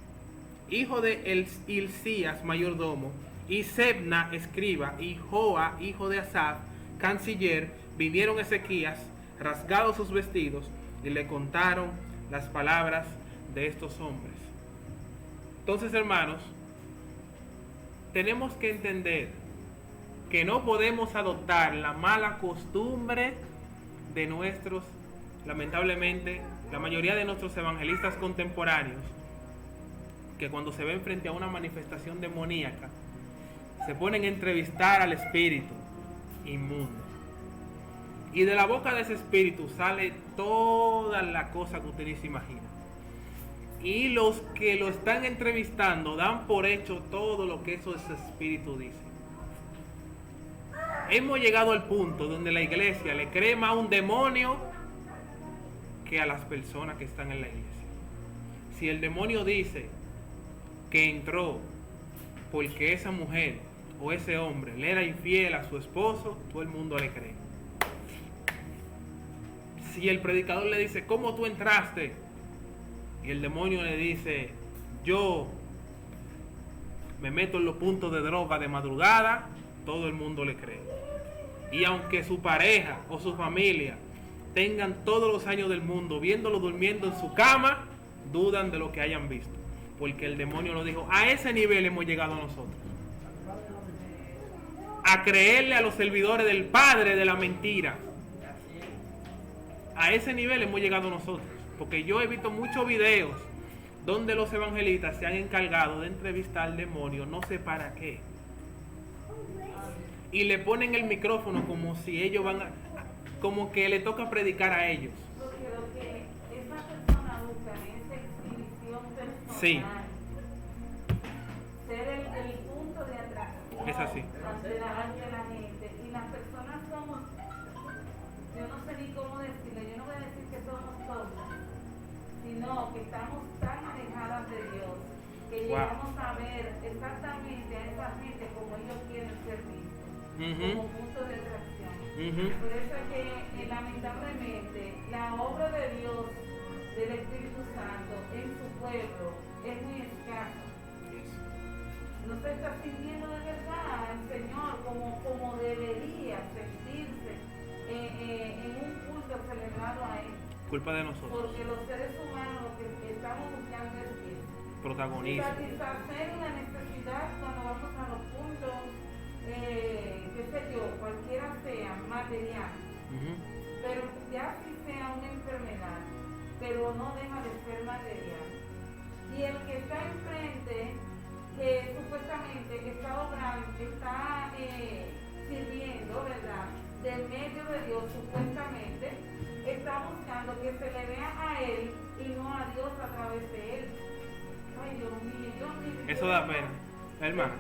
hijo de Hilcías, mayordomo, y Sebna, escriba, y Joa, hijo de Asaf, canciller, vinieron a Ezequías, rasgados sus vestidos, y le contaron las palabras de estos hombres. Entonces, hermanos, tenemos que entender que no podemos adoptar la mala costumbre de nuestros, lamentablemente, la mayoría de nuestros evangelistas contemporáneos, que cuando se ven frente a una manifestación demoníaca, se ponen a entrevistar al espíritu inmundo. Y de la boca de ese espíritu sale toda la cosa que usted ni se imagina. Y los que lo están entrevistando dan por hecho todo lo que ese espíritu dice. Hemos llegado al punto donde la iglesia le cree más a un demonio que a las personas que están en la iglesia. Si el demonio dice que entró porque esa mujer o ese hombre le era infiel a su esposo, todo el mundo le cree. Si el predicador le dice: ¿cómo tú entraste? Y el demonio le dice: yo me meto en los puntos de droga de madrugada, todo el mundo le cree. Y aunque su pareja o su familia tengan todos los años del mundo viéndolo durmiendo en su cama, dudan de lo que hayan visto, porque el demonio lo dijo. A ese nivel hemos llegado nosotros, a creerle a los servidores del padre de la mentira. A ese nivel hemos llegado nosotros, porque yo he visto muchos videos donde los evangelistas se han encargado de entrevistar al demonio, no sé para qué, y le ponen el micrófono como si ellos van a, como que le toca predicar a ellos. Porque lo que esa persona busca es exhibición personal. Sí. Ser el punto de atracción Es así. ante la gente. Y las personas somos, yo no sé ni cómo decirlo, yo no voy a decir que somos todos, sino que estamos tan alejadas de Dios que llegamos a ver exactamente a esa gente como ellos quieren ser vistos, como punto de atracción. Por eso es que lamentablemente la obra de Dios, del Espíritu Santo en su pueblo es muy escasa. No se está sintiendo de verdad el Señor como debería sentirse en un culto celebrado a Él. Culpa de nosotros. Porque los seres humanos lo que estamos buscando es Protagonismo. satisfacer una necesidad cuando vamos a los puntos, qué sé yo, cualquiera sea, material. Pero ya si sea una enfermedad, pero no deja de ser material. Y el que está enfrente, que supuestamente está obrando, está sirviendo, ¿verdad?, del medio de Dios, supuestamente, está buscando que se le vea a él y no a Dios a través de él. Ay, Dios mío, Dios mío. Eso da pena. Hermana,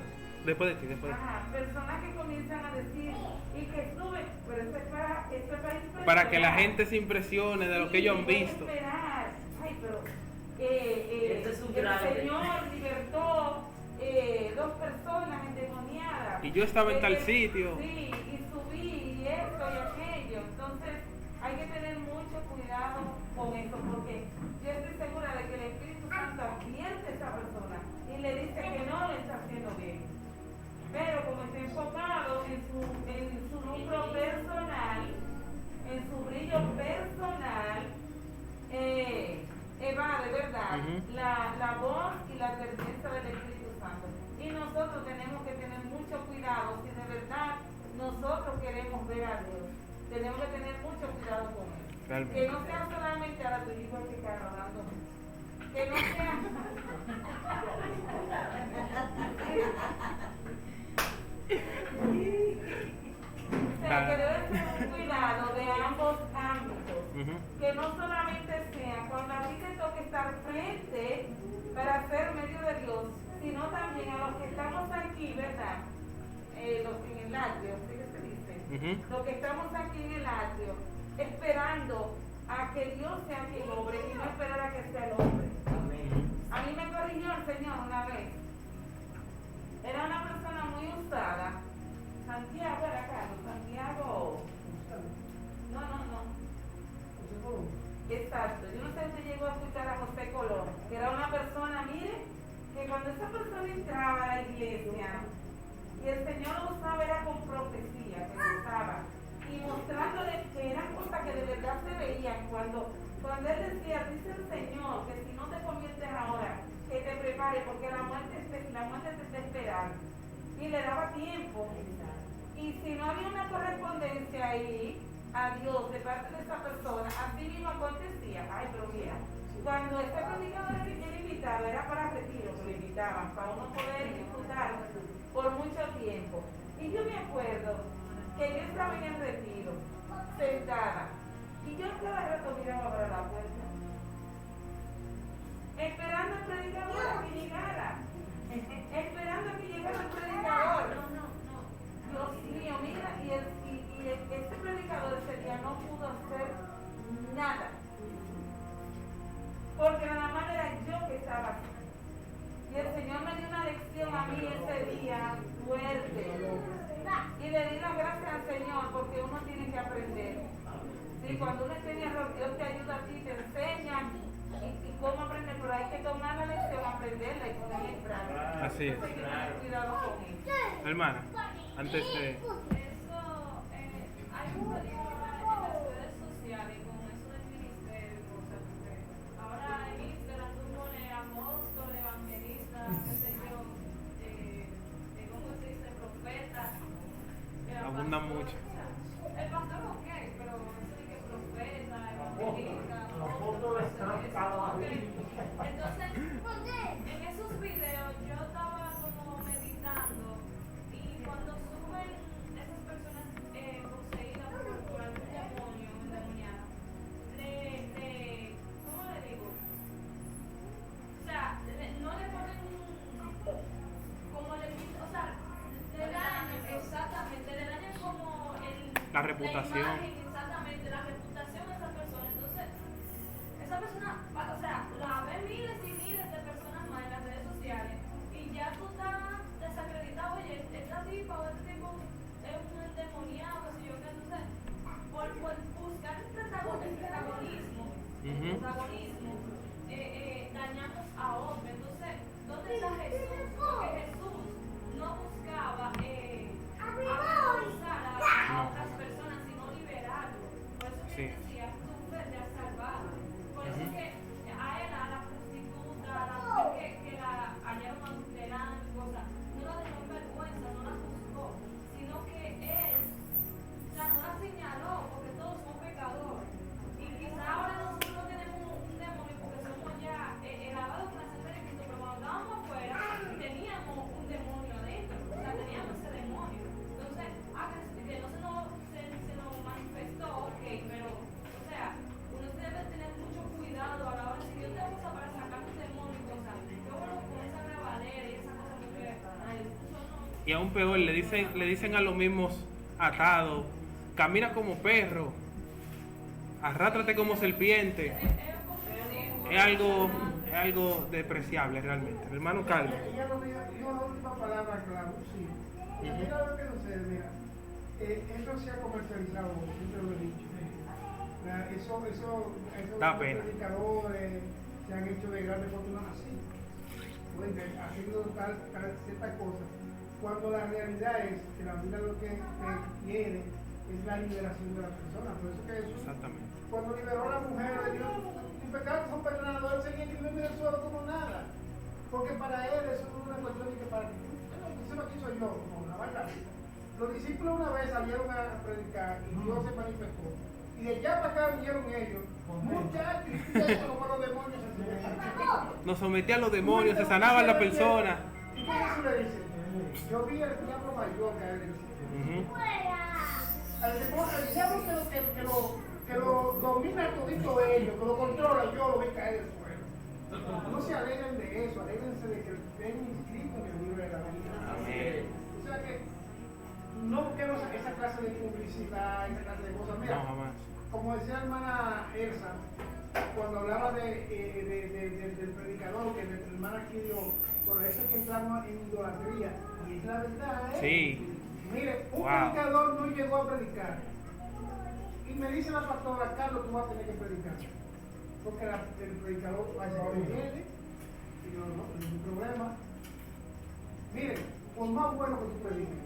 después de ti. Ajá, personas que comienzan a decir y que suben, pero eso es para impresionar. Para que la gente se impresione de lo que ellos han visto. Esperar. Ay, pero Este es un grave. el Señor libertó 2 personas endemoniadas. Y yo estaba en tal sitio. Sí, y subí y esto y aquello. Entonces hay que tener mucho cuidado con eso, porque yo estoy segura de que el Espíritu Santo advierte a esa persona y le dice que no le está haciendo bien. Pero como está enfocado en su lucro personal, en su brillo personal, evade, ¿verdad?, la voz y la advertencia del Espíritu Santo. Y nosotros tenemos que tener mucho cuidado si de verdad nosotros queremos ver a Dios. Tenemos que tener mucho cuidado con él. Realmente. Que no sea solamente a la tuya que está hablando. Que no sea. O sea, que debe ser un cuidado de ambos ámbitos. Que no solamente sea cuando a ti te toque estar frente para ser medio de Dios, sino también a los que estamos aquí, ¿verdad? Los en el atrio, ¿sí que se dice? Los que estamos aquí en el atrio, esperando a que Dios sea quien obre y no esperar a que sea el hombre. A mí me corrigió el Señor una vez. Era una persona muy usada. Santiago era Carlos, Santiago. No. Exacto. Yo no sé si llegó a escuchar a José Colón, que era una persona, mire, que cuando esa persona entraba a la iglesia, y el Señor lo usaba, era con profecía, que lo usaba, y mostrándole que eran cosas que de verdad se veían cuando él decía, dice el Señor, que si no te conviertes ahora, que te prepare, porque la muerte te está esperando. Y le daba tiempo. Y si no había una correspondencia ahí, a Dios de parte de esa persona, así mismo acontecía. Ay, pero mira, cuando este predicador que quiere invitar, era para retiro, que lo invitaban, para uno poder disfrutar por mucho tiempo. Y yo me acuerdo que yo estaba en el retiro, sentada, y yo cada rato miraba para la puerta, esperando al predicador a que llegara, esperando a que llegara el predicador. Dios mío, mira, este predicador ese día no pudo hacer nada, porque nada más era yo que estaba aquí. Y el Señor me dio una lección a mí ese día fuerte. Y le di las gracias al Señor, porque uno tiene que aprender. Sí, cuando uno tiene error, Dios te ayuda a ti, te enseña y cómo aprender, pero hay que tomar la lección, aprenderla y ponerla en práctica. Así es. Entonces hay que tener cuidado con eso. Hermana, antes de... Hay un peligro en las redes sociales con eso del ministerio y cosas, porque ahora en Instagram tú pones apóstol, evangelista, qué sé yo, ¿cómo se dice? Profeta. Abundan mucho. El pastor ok, pero eso de que profeta, evangelista, Nosotros estamos ahí. entonces, en esos videos yo estaba como meditando y cuando suben esas personas poseídas por algún demonio endemoniado, ¿cómo le digo? O sea, no le ponen como o sea, le dañan, exactamente, le dañan como La reputación. la imagen, exactamente, la reputación de esa persona. Entonces, esa persona, o sea, la ven miles y miles de personas más en las redes sociales y ya tú estás desacreditado. Oye, esta tipa o este tipo es un endemoniado, qué sé yo, que entonces, por buscar el protagonismo, dañamos a otros. Entonces, ¿dónde está Jesús? Porque Jesús no buscaba avergonzar a otras personas, sino liberarlos. Por eso que decía, tú te has salvado. Por eso que a él, a la prostituta, a la mujer que la hallaron adulterando y cosas, no la dejó en vergüenza, no la juzgó, sino que él, o sea, no la señaló, porque todos son pecadores. Y quizá ahora nosotros no tenemos un demonio porque somos ya lavados con la sangre de Cristo, pero cuando estábamos afuera teníamos un demonio adentro, o sea, teníamos ese demonio. Entonces, que no se nos manifestó, ok, pero, o sea, uno debe tener mucho cuidado a la hora, si Dios te usa para sacar un demonio y cosas, yo creo que con esa grabadera y esa cosa porque, ay, eso no. Y aún peor, le dicen a los mismos atados, camina como perro, arrástrate como serpiente. Es algo despreciable realmente. Hermano Carlos. Ella no dijo la última palabra, claro, sí. Mira lo que sucede, mira. Eso se ha comercializado, siempre lo he dicho. Esos Da pena. predicadores se han hecho de grandes fortunas así, pues, haciendo ciertas cosas, cuando la realidad es que la vida lo que quiere es la liberación de la persona. Por eso que Jesús, Exactamente. cuando liberó a la mujer, le dijo, tus pecados son perdonados, él seguía escribiendo en el suelo como nada, porque para él eso no es una cuestión de que para que eso lo quiso yo, no, la vaina. Los discípulos una vez salieron a predicar y Dios se manifestó. Y de allá para acá vinieron ellos, muchachos, como los demonios se subían. Nos sometía a los demonios, se sanaban la persona. ¿Y qué eso le dice? Yo vi el diablo mayor que él dice. Al diablo que lo domina todito ellos, que lo controla, yo lo vi caer del suelo. No se alegren de eso, alégrense de que estén inscritos en el libro de la vida. Amén. O sea que no busquemos esa clase de publicidad, esa clase de cosas. No, Mira, jamás. como decía la hermana Elsa, cuando hablaba del predicador, que nuestra hermana aquí dijo, por eso es que entramos en idolatría. Y es la verdad, ¿eh? Sí. Mire, un Wow. predicador no llegó a predicar. Y me dice la pastora, Carlos, tú vas a tener que predicar. Porque el predicador va a decir, viene. Y yo, no, no hay ningún problema. Mire, por más bueno que tú prediques,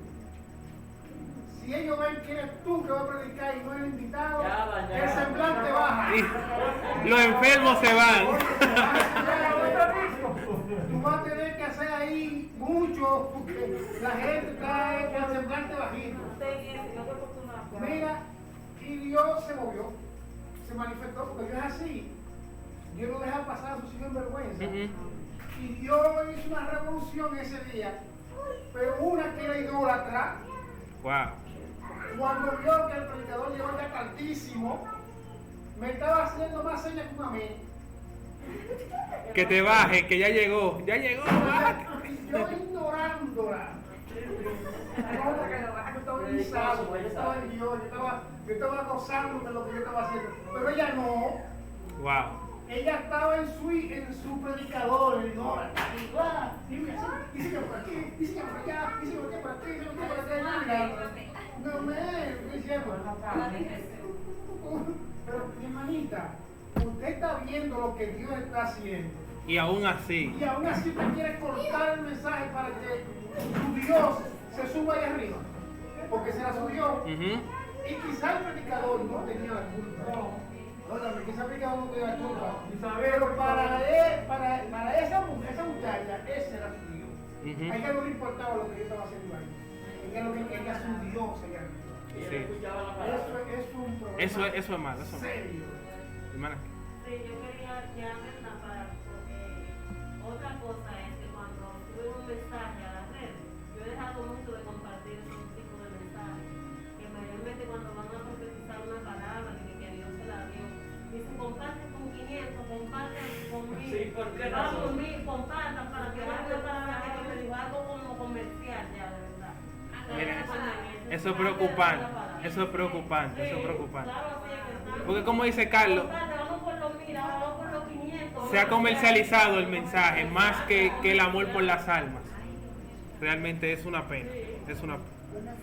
si ellos ven que eres tú que vas a predicar y no el invitado, Ya va, ya el va. semblante baja. Y los enfermos se van. Tú vas a tener que hacer ahí mucho porque la gente está con el semblante bajito. Mira, y Dios se movió, se manifestó, porque Dios es así. Dios no deja pasar a sus hijos en vergüenza. Y Dios hizo una revolución ese día, pero una que era idólatra, Wow. cuando vio que el predicador llegó ya altísimo, me estaba haciendo más señas que un amén. Que te baje, que ya llegó, bájate. Y yo ignorándola. Yo estaba guisado, yo estaba en Dios, yo estaba gozando de lo que yo estaba haciendo. Pero ella no. Wow. Ella estaba en su predicador, y no, y sigue por aquí, y sigue por allá, y sigue por aquí, y sigue por allá. No me diciendo. Pero mi hermanita, usted está viendo lo que Dios está haciendo. Y aún así. Y aún así usted quiere cortar el mensaje para que su Dios se suba ahí arriba. Porque será su Dios. Y quizá el predicador no tenía la culpa. Óigame, quizá el predicador no tenía la culpa. Pero para esa muchacha, ese era su Dios. A ella no le importaba lo que yo estaba haciendo ahí. Ella lo que quería su Dios. Y Sí. él escuchaba la palabra. Eso es un problema. Eso es malo, eso es malo. serio. Hermana. Sí, yo quería ya verdad para porque otra cosa es que cuando tuve un mensaje a las redes, yo he dejado mucho de compartir esos tipos de mensajes, que mayormente cuando van a profetizar una palabra que Dios se la dio, dicen comparte con 500, comparte con 1000, Sí, ¿por qué vamos razón? con 1000, compartan para que vean una palabra que yo me digo algo como comercial ya de verdad. Mira, eso es preocupante, eso es preocupante, eso es preocupante. Porque como dice Carlos, se ha comercializado el mensaje más que el amor por las almas. Realmente es una pena, es una pena.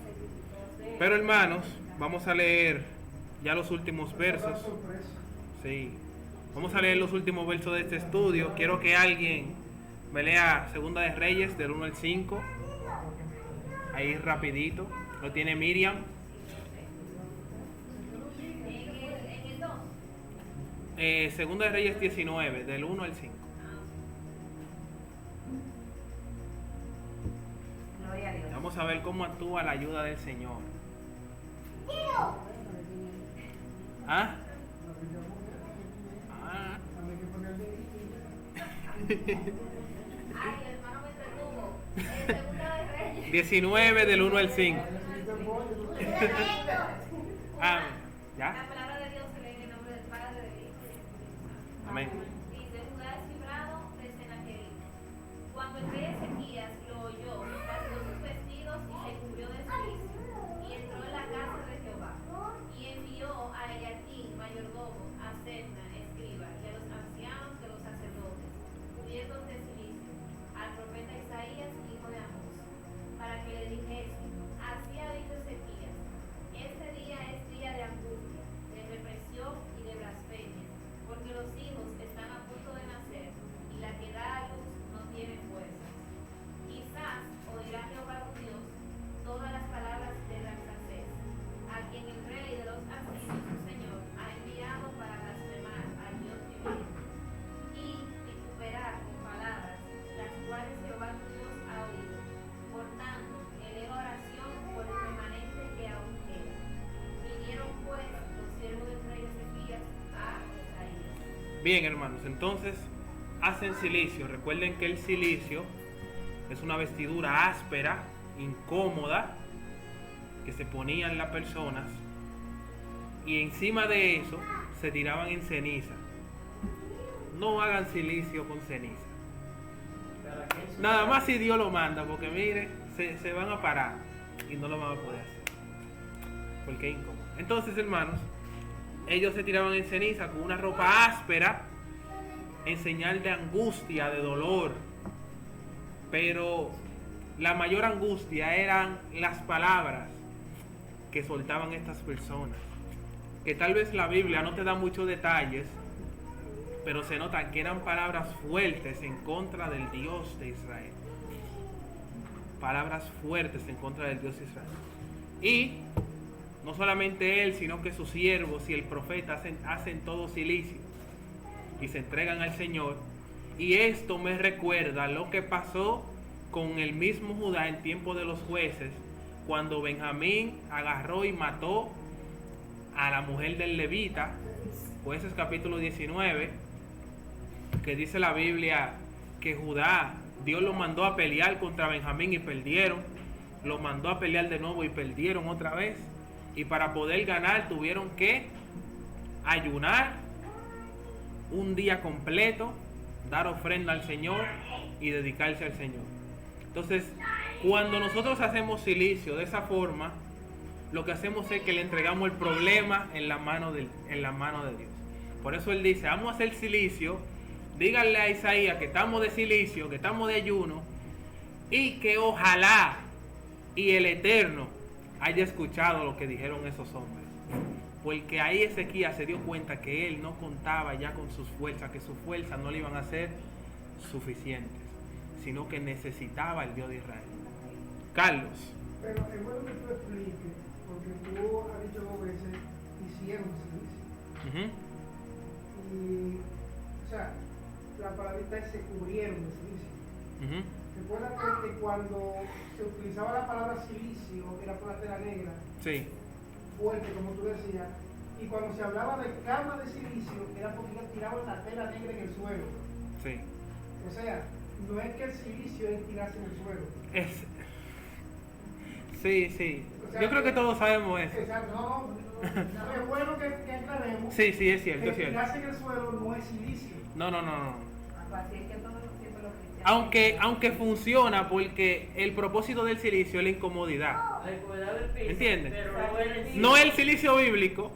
Pero hermanos, vamos a leer ya los últimos versos. Sí, vamos a leer los últimos versos de este estudio. Quiero que alguien me lea Segunda de Reyes del 1 al 5. Ahí rapidito. Lo tiene Miriam. En el 2. Segunda de Reyes 19, del 1 al 5. Gloria a Dios. Vamos a ver cómo actúa la ayuda del Señor. ¿Ah? Ah. Ay, el hermano me entretuvo. Segunda de Reyes. 19 del 1 al 5. Ah, La ¿ya? palabra de Dios se lee en el nombre del Padre, del Hijo y del Espíritu Santo. Amén. Dice: Judá es librado de Sennacherib. Cuando el rey Ezequías lo oyó, rasgó sus vestidos y se cubrió de cilicio, y entró en la casa de Jehová. Y envió a Eliaquim, mayordomo, a Sebna, escriba, y a los ancianos de los sacerdotes, cubiertos de cilicio, al profeta Isaías, hijo de Amós, para que le dijese: Así ha dicho Ezequías, este día es día de angustia, de represión y de blasfemia, porque los hijos están a punto de nacer y la que da a luz no tiene fuerzas. Quizás oirá Jehová tu Dios todas las palabras de Rabsacés, a quien el rey de los asirios, su señor, ha enviado para blasfemar al Dios viviente y vituperar con palabras las cuales Jehová tu Dios ha oído. Por tanto, eleva oración por el remanente que aún queda. Vinieron pues los siervos del rey Ezequías a Isaías. Bien, hermanos, entonces hacen cilicio. Recuerden que el cilicio es una vestidura áspera, incómoda, que se ponían las personas, y encima de eso se tiraban en ceniza. No hagan cilicio con ceniza. Cada quien su Nada casa. más si Dios lo manda, porque mire, se van a parar y no lo van a poder hacer. Porque es incómodo. Entonces, hermanos, ellos se tiraban en ceniza con una ropa áspera, en señal de angustia, de dolor. Pero la mayor angustia eran las palabras que soltaban estas personas. Que tal vez la Biblia no te da muchos detalles, pero se nota que eran palabras fuertes en contra del Dios de Israel. Palabras fuertes en contra del Dios de Israel. Y no solamente él, sino que sus siervos y el profeta hacen todo silicio y se entregan al Señor. Y esto me recuerda lo que pasó con el mismo Judá en tiempo de los jueces, cuando Benjamín agarró y mató a la mujer del levita. Jueces capítulo 19, que dice la Biblia que Judá, Dios lo mandó a pelear contra Benjamín y perdieron. Lo mandó a pelear de nuevo y perdieron otra vez. Y para poder ganar tuvieron que ayunar un día completo, dar ofrenda al Señor y dedicarse al Señor. Entonces, cuando nosotros hacemos silicio de esa forma, lo que hacemos es que le entregamos el problema en la mano de Dios. Por eso él dice, vamos a hacer silicio, díganle a Isaías que estamos de silicio, que estamos de ayuno, y que ojalá y el Eterno haya escuchado lo que dijeron esos hombres. Porque ahí Ezequías se dio cuenta que él no contaba ya con sus fuerzas, que sus fuerzas no le iban a ser suficientes, sino que necesitaba el Dios de Israel. Carlos. Pero es bueno que tú expliques, porque tú has dicho 2 veces, hicieron silicio. Y, o sea, la palabrita es se cubrieron de silicio. Recuerda que cuando se utilizaba la palabra silicio era por la tela negra, Sí. fuerte, como tú decías, y cuando se hablaba de cama de silicio era porque ellos tiraban la tela negra en el suelo. Sí. O sea, no es que el silicio es tirarse en el suelo. Sí, sí. O sea, Yo creo que todos sabemos eso. Exacto, no, es bueno que aclaremos. Sí, sí, es cierto, que es cierto. tirarse en el suelo no es silicio. No. Así es que todos los tiempos los cristianos. Aunque funciona porque el propósito del silicio es la incomodidad. La incomodidad del piso. ¿Entiendes? Pero no el No el silicio bíblico,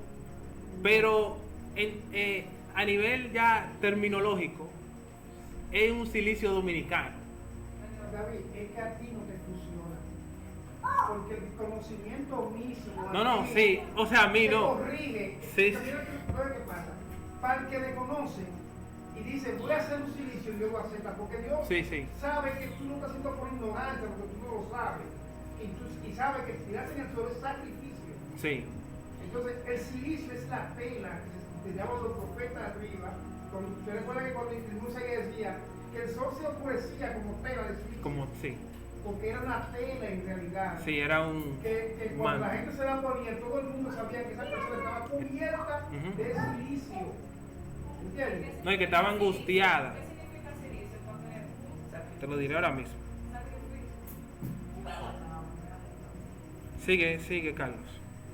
pero a nivel ya terminológico, es un silicio dominicano. David, es que a ti no te funciona. Porque el conocimiento mismo. No, sí. O sea, a mí te no. corrige. Sí. Mira qué pasa. Para el que le conoce y dice, voy a hacer un silicio, y Dios lo acepta. Porque Dios Sí. sabe que tú no estás haciendo por ignorancia, porque tú no lo sabes. Y sabe que tirarse en el suelo es sacrificio. Sí. Entonces, el silicio es la tela que se llama los profetas arriba. Usted recuerda que cuando Musa decía que el sol se oscurecía como tela de silicio. Sí. Porque era una tela en realidad. Sí, era un Que cuando la gente se la ponía, todo el mundo sabía que esa persona estaba cubierta de silicio. ¿Entiendes? No, y que estaba angustiada. ¿Qué significa silicio? Porque Te lo diré ahora mismo. sacrificio. Sigue, Carlos.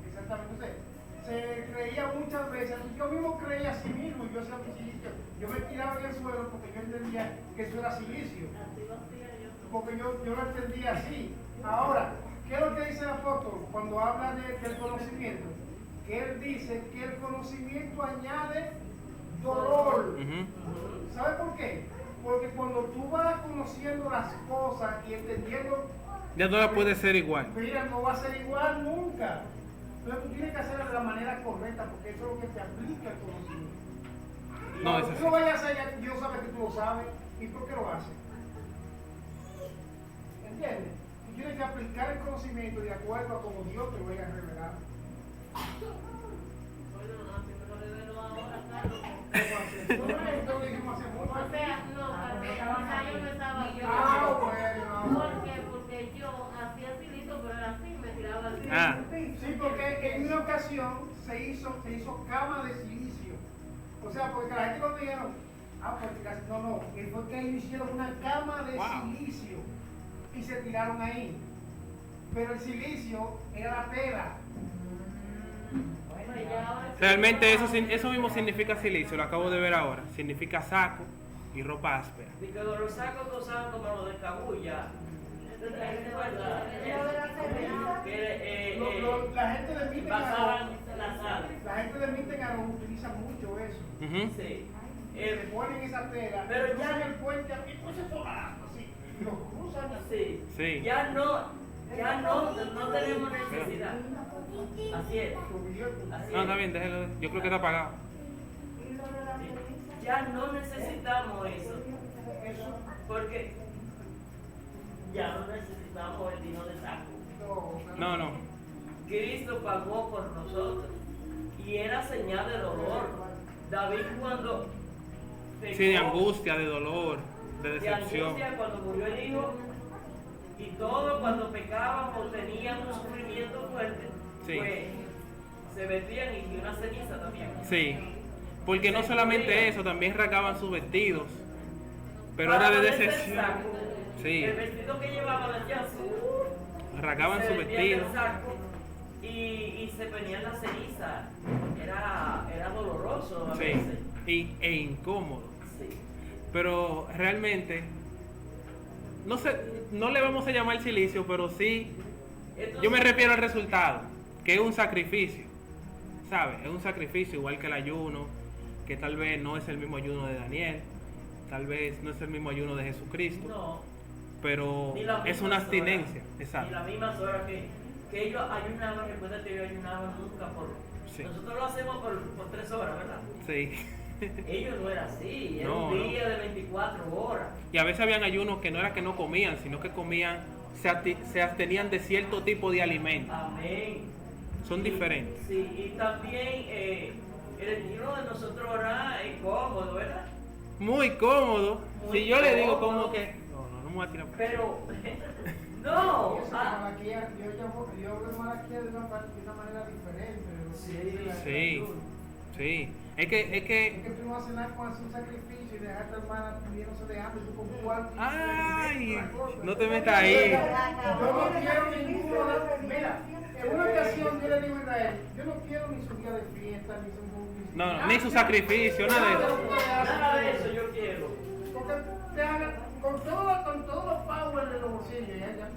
Exactamente. Entonces, se creía muchas veces, yo mismo creía así mismo, y yo hacía mi silicio. Yo me tiraba en el suelo porque yo entendía que eso era silicio. Porque yo lo entendía así. Ahora, ¿qué es lo que dice el apóstol cuando habla del conocimiento? Que él dice que el conocimiento añade dolor. ¿Sabe por qué? Porque cuando tú vas conociendo las cosas y entendiendo, Ya no la puede ser igual. mira, no va a ser igual nunca. Entonces tú tienes que hacerlo de la manera correcta, porque eso es lo que te aplica el conocimiento. No, Cuando eso tú sí. lo vayas a hacer, Dios sabe que tú lo sabes. ¿Y por qué lo haces? ¿Entiendes? Tú tienes que aplicar el conocimiento de acuerdo a como Dios te vaya a revelar. Bueno, a mí me lo reveló ahora, Carlos. ¿Cómo hacer? Esto lo dijimos hace mucho. O sea, no, quizá yo no estaba yo. bueno. Porque yo hacía silito, pero era así, me tiraba así. Sí, porque en una ocasión se hizo cama de silicio. O sea, porque la gente cuando dijeron, pues no, fue que ellos hicieron una cama de silicio y se tiraron ahí. Pero el silicio era la tela. Bueno, ya ahora sí. Realmente eso mismo significa silicio, lo acabo de ver ahora. Significa saco, y ropa áspera. Y que los sacos que usaban como los de Cabulla. La gente de Mitten pasaban la sal. La gente de Mitten utiliza mucho eso. Ujú. Sí. Le ponen esa tela, Pero cruzan ya- el puente y pues eso así. Lo cruzan así. Sí. Sí. Ya no tenemos necesidad. Así es. Así No, está es. bien, déjelo. Yo creo que está apagado. Ya no necesitamos eso. Porque ya no necesitamos el vino de saco. No, no. Cristo pagó por nosotros. Y era señal de dolor. David cuando pecó, Sí, de angustia, de dolor, de de decepción. angustia cuando murió el hijo, y todo cuando pecaban o tenían un sufrimiento fuerte, Sí. pues se vestían y una ceniza también. Sí. Porque no solamente eso, también rasgaban sus vestidos. Pero Para era de ponerse el decepción. saco, Sí. El vestido que llevaban hacían Rasgaban se sus vestían vestidos. el saco y se ponían la ceniza. Era doloroso a Sí. veces. E incómodo. Sí. Pero realmente, no sé, no le vamos a llamar silicio, pero sí, Entonces, yo me refiero al resultado, que es un sacrificio, ¿sabes? Es un sacrificio igual que el ayuno, que tal vez no es el mismo ayuno de Daniel, tal vez no es el mismo ayuno de Jesucristo, no. pero Ni las es una mismas abstinencia, horas, exacto. Ni las mismas horas que ellos ayunaban, recuerda que ellos ayunaban nunca por... Sí. Nosotros lo hacemos por 3 horas, ¿verdad? Sí. Ellos no era así, era No, un no. día de 24 horas. Y a veces habían ayunos que no era que no comían, sino que comían, se abstenían de cierto tipo de alimento. Amén. Son diferentes. Sí, y también el estilo de nosotros orar es cómodo, ¿verdad? Muy cómodo. Muy Si yo le digo cómodo. como que... No me voy a tirar. Pero, no. Esa Malaquía, yo hablo de Malaquía de una manera diferente. Sí. Sí. Es Es que... que tú no vas a cenar con hacer un sacrificio y dejar a tu hermana muriéndose de hambre, tú con cuarto. Ay, no te metas ahí. Yo no quiero ninguno de... Mira, en una ocasión yo le digo a Israel, yo no quiero ni su día de fiesta, ni su... No, ni su sacrificio, nada de eso. Nada de eso yo quiero. Porque te hagan, con todos los power de los bolsillos,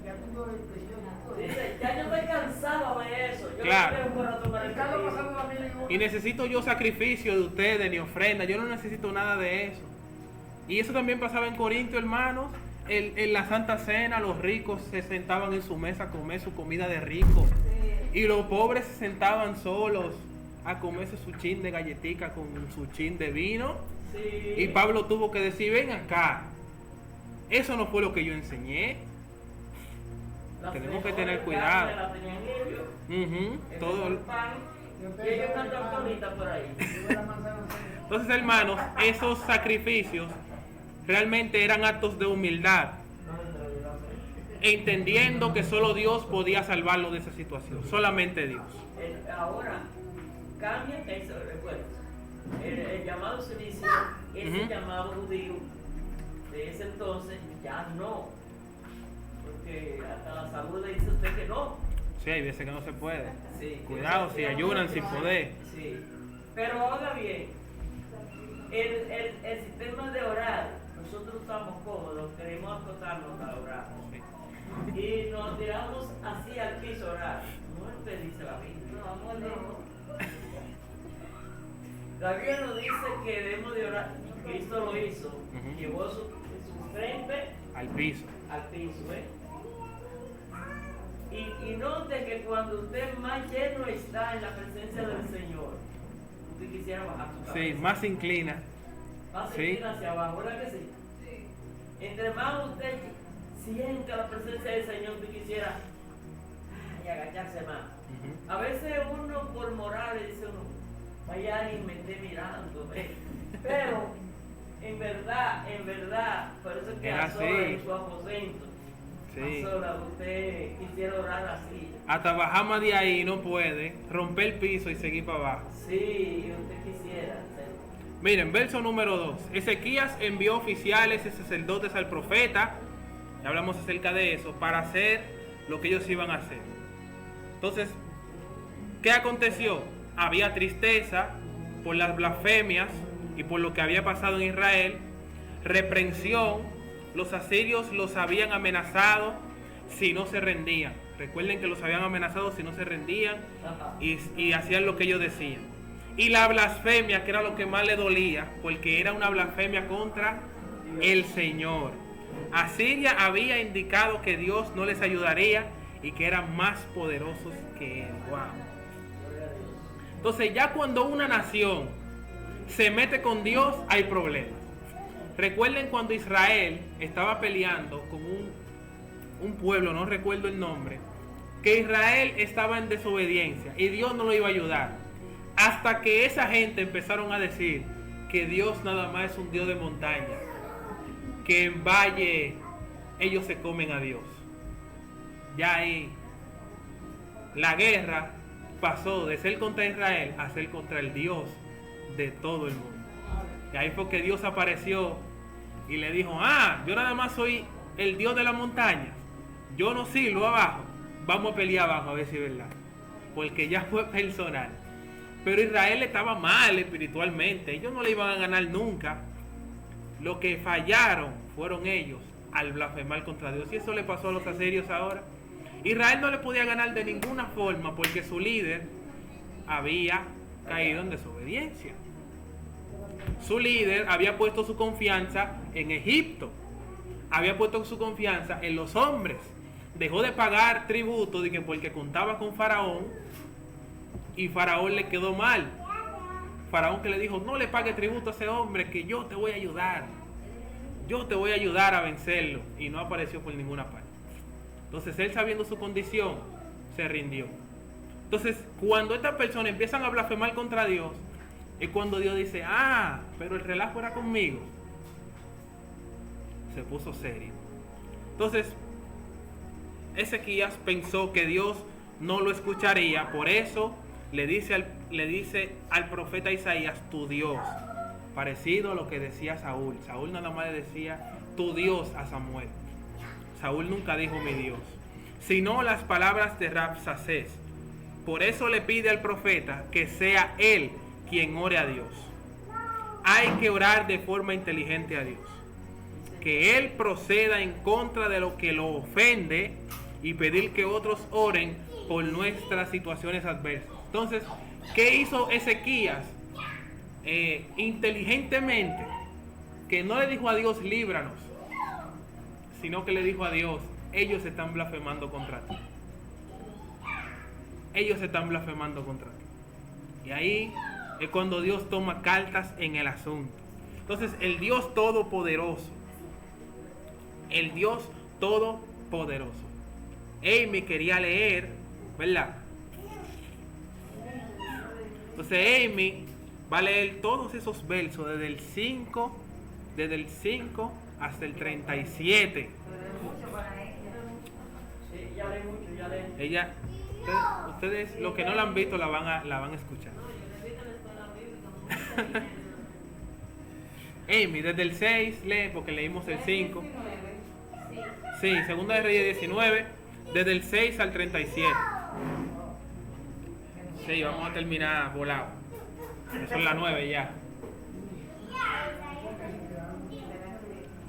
ya tengo depresión. Dice, ya yo estoy cansado de eso. Yo Claro. no tengo para tomar el Ricardo café. pasando la vida Y necesito yo sacrificio de ustedes, ni ofrenda. Yo no necesito nada de eso. Y eso también pasaba en Corinto, hermanos. En la Santa Cena, los ricos se sentaban en su mesa a comer su comida de rico. Y los pobres se sentaban solos a comerse su chin de galletica con su chin de vino. Sí. Y Pablo tuvo que decir, ven acá. Eso no fue lo que yo enseñé. Las tenemos que mejores tener cuidado. carnes las tenían ellos, Ujú, el todo mejor el- pan, y ellos están tortonitas por ahí. Entonces, hermanos, esos sacrificios realmente eran actos de humildad, entendiendo que solo Dios podía salvarlo de esa situación, solamente Dios. Ahora cambia eso, recuerda. El llamado silicio, ese Ujú. llamado judío de ese entonces, ya no. Porque hasta la salud le dice a usted que no. Sí, hay veces que no se puede. Sí, Cuidado, que si no se ayunan puede. sin poder. Sí. Pero oiga bien, el sistema de orar, nosotros estamos cómodos, queremos acotarnos a orar. Sí. Y nos tiramos así al piso a orar. No es lo que dice la Biblia. La Biblia nos dice que debemos de orar. Y Cristo lo hizo. Ujú. Llevó su frente Al piso. al piso. Y note que cuando usted más lleno está en la presencia del Señor, usted quisiera bajar su cabeza. Sí, más se inclina. Más se sí. inclina hacia abajo, ¿verdad que sí? Entre más usted siente la presencia del Señor, usted quisiera y agacharse más. Ujú. A veces uno por moral le dice uno, vaya y me esté mirando, pero en verdad, por eso es que Es a así. solas en su aposento, Sí. a solas usted quisiera orar así. Hasta bajar más de ahí no puede, romper el piso y seguir para abajo. Sí, usted quisiera. Miren, verso número 2. Ezequías envió oficiales y sacerdotes al profeta, ya hablamos acerca de eso, para hacer lo que ellos iban a hacer. Entonces, ¿qué aconteció? Había tristeza por las blasfemias y por lo que había pasado en Israel, reprensión, los asirios los habían amenazado si no se rendían. Recuerden que los habían amenazado si no se rendían y hacían lo que ellos decían. Y la blasfemia, que era lo que más le dolía, porque era una blasfemia contra el Señor. Asiria había indicado que Dios no les ayudaría y que eran más poderosos que él. Wow. Entonces ya cuando una nación se mete con Dios, hay problemas. Recuerden cuando Israel estaba peleando con un pueblo, no recuerdo el nombre, que Israel estaba en desobediencia y Dios no lo iba a ayudar. Hasta que esa gente empezaron a decir que Dios nada más es un Dios de montaña, que en valle ellos se comen a Dios. Ya ahí la guerra pasó de ser contra Israel a ser contra el Dios de todo el mundo. Y ahí fue que Dios apareció y le dijo: yo nada más soy el Dios de las montañas, yo no sirvo abajo, vamos a pelear abajo a ver si es verdad, porque ya fue personal. Pero Israel estaba mal espiritualmente, ellos no le iban a ganar nunca. Lo que fallaron fueron ellos al blasfemar contra Dios, y eso le pasó a los asirios ahora. Israel no le podía ganar de ninguna forma porque su líder había caído en desobediencia. Su líder había puesto su confianza en Egipto, había puesto su confianza en los hombres, dejó de pagar tributo porque contaba con Faraón, y Faraón le quedó mal. Faraón que le dijo: no le pague tributo a ese hombre, que yo te voy a ayudar, yo te voy a ayudar a vencerlo, y no apareció por ninguna parte. Entonces él, sabiendo su condición, se rindió. Entonces cuando estas personas empiezan a blasfemar contra Dios, es cuando Dios dice: pero el relajo era conmigo. Se puso serio. Entonces Ezequías pensó que Dios no lo escucharía, por eso le dice al profeta Isaías: tu Dios, parecido a lo que decía Saúl. Saúl nada más le decía tu Dios a Samuel. Saúl nunca dijo mi Dios, sino las palabras de Rabsacés. Por eso le pide al profeta que sea él quien ore a Dios. Hay que orar de forma inteligente a Dios, que él proceda en contra de lo que lo ofende y pedir que otros oren por nuestras situaciones adversas. Entonces, ¿qué hizo Ezequías? Inteligentemente, que no le dijo a Dios líbranos, sino que le dijo a Dios: ellos están blasfemando contra ti. Ellos están blasfemando contra ti. Y ahí es cuando Dios toma cartas en el asunto. Entonces el Dios todopoderoso, el Dios todopoderoso. Amy quería leer, ¿verdad? Entonces Amy va a leer todos esos versos desde el 5 hasta el 37. Sí, ya lee mucho, ya lee. Ella, ustedes los que no la han visto la van a escuchar. Amy, desde el 6 lee, porque leímos el 5. Sí, Segunda de Reyes 19, desde el 6 al 37. Sí, vamos a terminar volado. Son las 9 ya.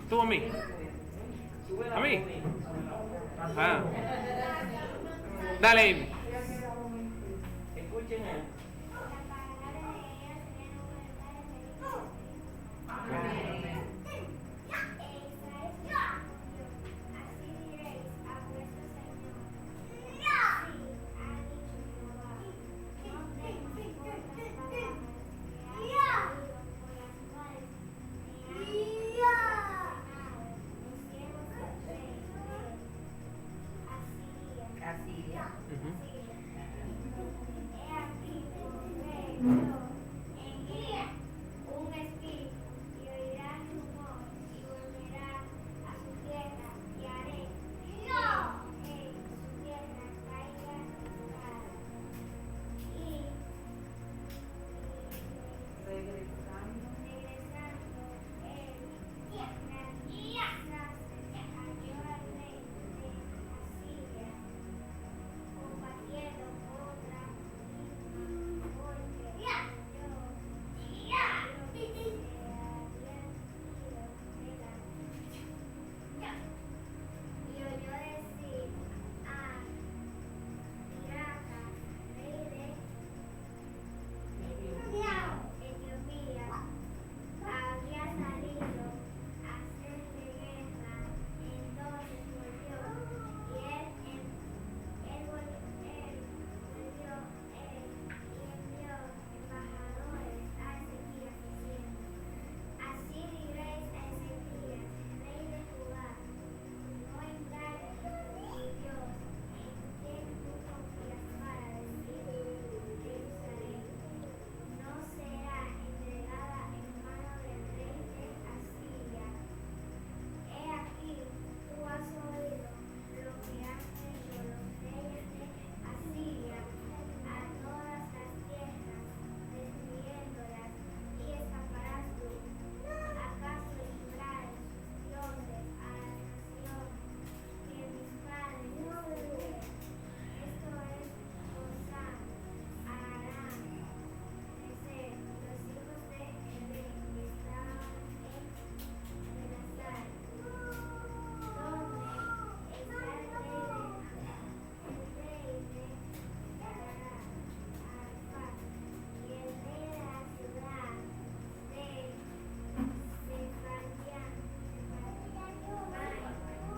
¿Tú a mí? ¿A mí? Dale, Amy. Escuchen él.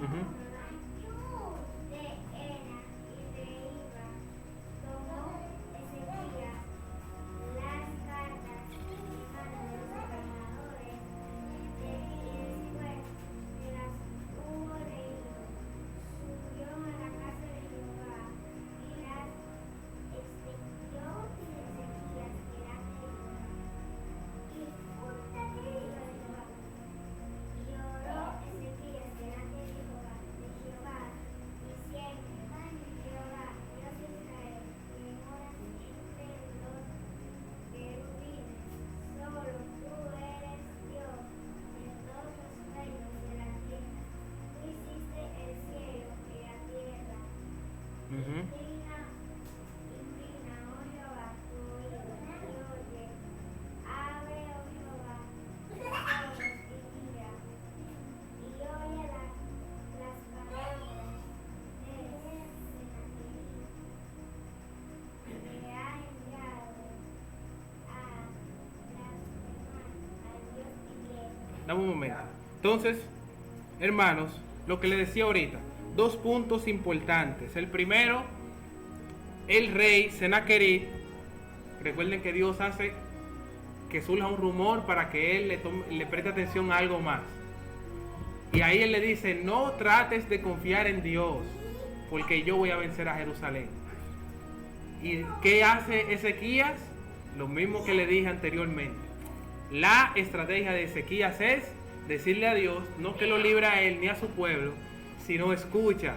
Ujú. de Ena y de Iba, tomó Ezequías las cartas de mano de los gobernadores y después de las hubo leído, subió a la casa de Jehová y las extendió Ezequías delante de Jehová. Y junta de Jehová. Y oró Ezequías delante de Jehová, diciendo: Jehová, Dios de Israel, que moras entre los querubines, solo tú eres Dios de todos los reinos de la tierra. Tú hiciste el cielo y la tierra. Ujú. Inclina, oh Jehová, tu oído y oye. Abre, oh Jehová, tus ojos y mira, y oye las palabras de Sennacherib, que ha enviado a blasfemar al Dios viviente. Dame un momento. Entonces, hermanos, lo que le decía ahorita, dos puntos importantes. El primero, el rey Sennacherib. Recuerden que Dios hace que surja un rumor para que él le preste atención a algo más. Y ahí él le dice: no trates de confiar en Dios, porque yo voy a vencer a Jerusalén. ¿Y qué hace Ezequías? Lo mismo que le dije anteriormente. La estrategia de Ezequías es decirle a Dios, no que lo libre a él ni a su pueblo, sino escucha,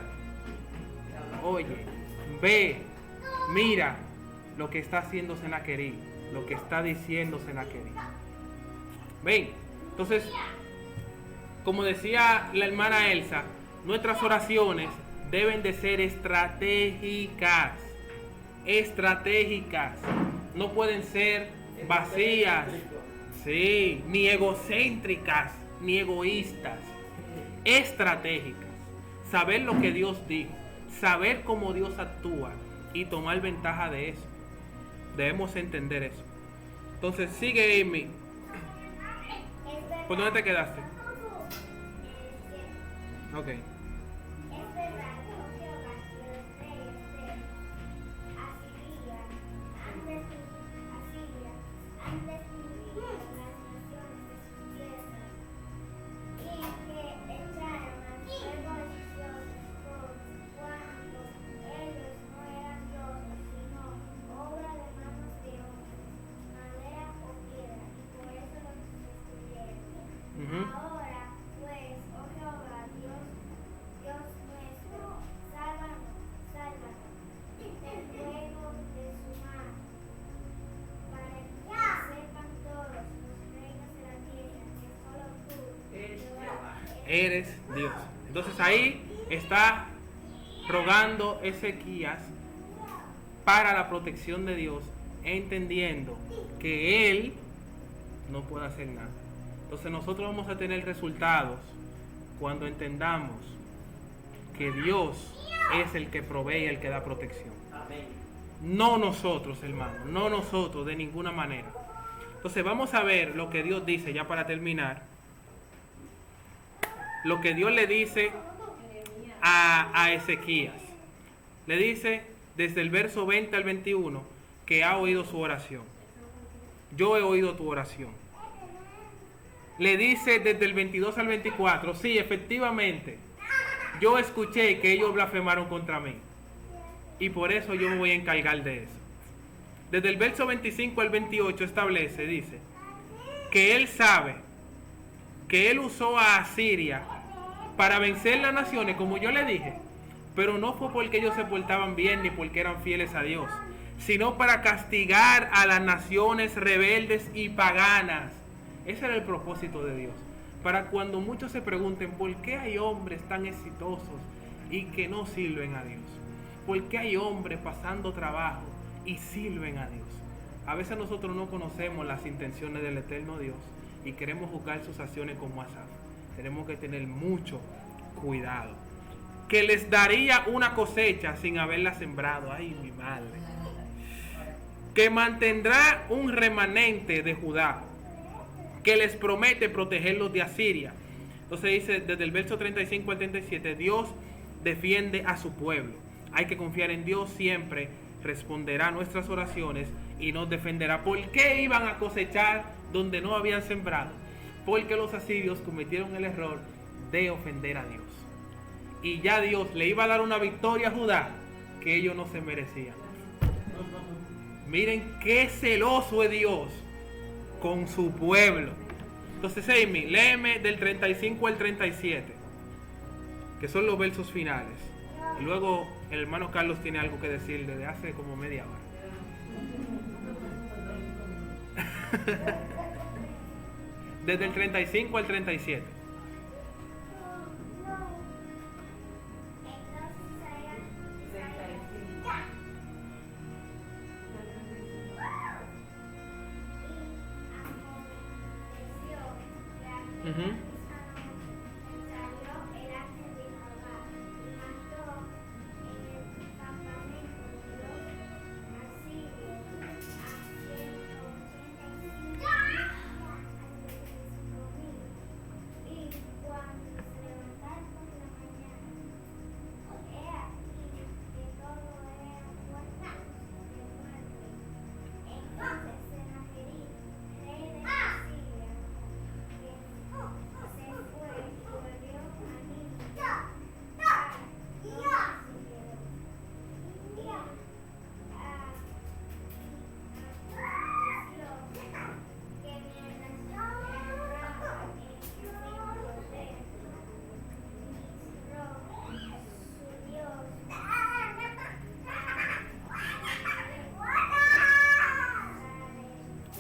oye, ve, mira lo que está haciendo Sennacherib, lo que está diciendo Sennacherib. Ven, entonces, como decía la hermana Elsa, nuestras oraciones deben de ser estratégicas. Estratégicas. No pueden ser vacías, sí, ni egocéntricas, ni egoístas. Estratégicas. Saber lo que Dios dijo, saber cómo Dios actúa y tomar ventaja de eso. Debemos entender eso. Entonces, sigue Amy. ¿Por dónde te quedaste? Ok. Es verdad, oh Jehová, que los reyes de Asiria han destruido las naciones de sus tierras, y que echaron al fuego de sus dioses, por cuanto ellos no eran dioses, sino obra de manos de hombres, madera o piedra, y por eso los destruyeron. Ujú. Ahora, pues, oh Jehová, Dios nuestro, sálvanos del fuego de su mano, para que sepan todos los reinos de la tierra que solo tú, Jehová, Eres Dios. Entonces ahí está rogando Ezequías para la protección de Dios, entendiendo que él no puede hacer nada. Entonces nosotros vamos a tener resultados cuando entendamos que Dios es el que provee y el que da protección. Amén. No nosotros, hermanos, no nosotros de ninguna manera. Entonces vamos a ver lo que Dios dice, ya para terminar. Lo que Dios le dice a Ezequías. Le dice desde el verso 20 al 21 que ha oído su oración. Yo he oído tu oración. Le dice desde el 22 al 24, sí, efectivamente, yo escuché que ellos blasfemaron contra mí. Y por eso yo me voy a encargar de eso. Desde el verso 25 al 28 establece, dice, que él sabe que él usó a Asiria para vencer las naciones, como yo le dije, pero no fue porque ellos se portaban bien ni porque eran fieles a Dios, sino para castigar a las naciones rebeldes y paganas. Ese era el propósito de Dios. Para cuando muchos se pregunten por qué hay hombres tan exitosos y que no sirven a Dios. ¿Por qué hay hombres pasando trabajo y sirven a Dios? A veces nosotros no conocemos las intenciones del eterno Dios y queremos juzgar sus acciones como Asaf. Tenemos que tener mucho cuidado. Que les daría una cosecha sin haberla sembrado. Ay, mi madre. Que mantendrá un remanente de Judá. Que les promete protegerlos de Asiria. Entonces dice desde el verso 35 al 37, Dios defiende a su pueblo. Hay que confiar en Dios siempre, responderá nuestras oraciones y nos defenderá. ¿Por qué iban a cosechar donde no habían sembrado? Porque los asirios cometieron el error de ofender a Dios. Y ya Dios le iba a dar una victoria a Judá que ellos no se merecían. Miren qué celoso es Dios con su pueblo. Entonces, Amy, léeme del 35 al 37, que son los versos finales. Y luego el hermano Carlos tiene algo que decir desde hace como media hora. Desde el 35 al 37. Ujú.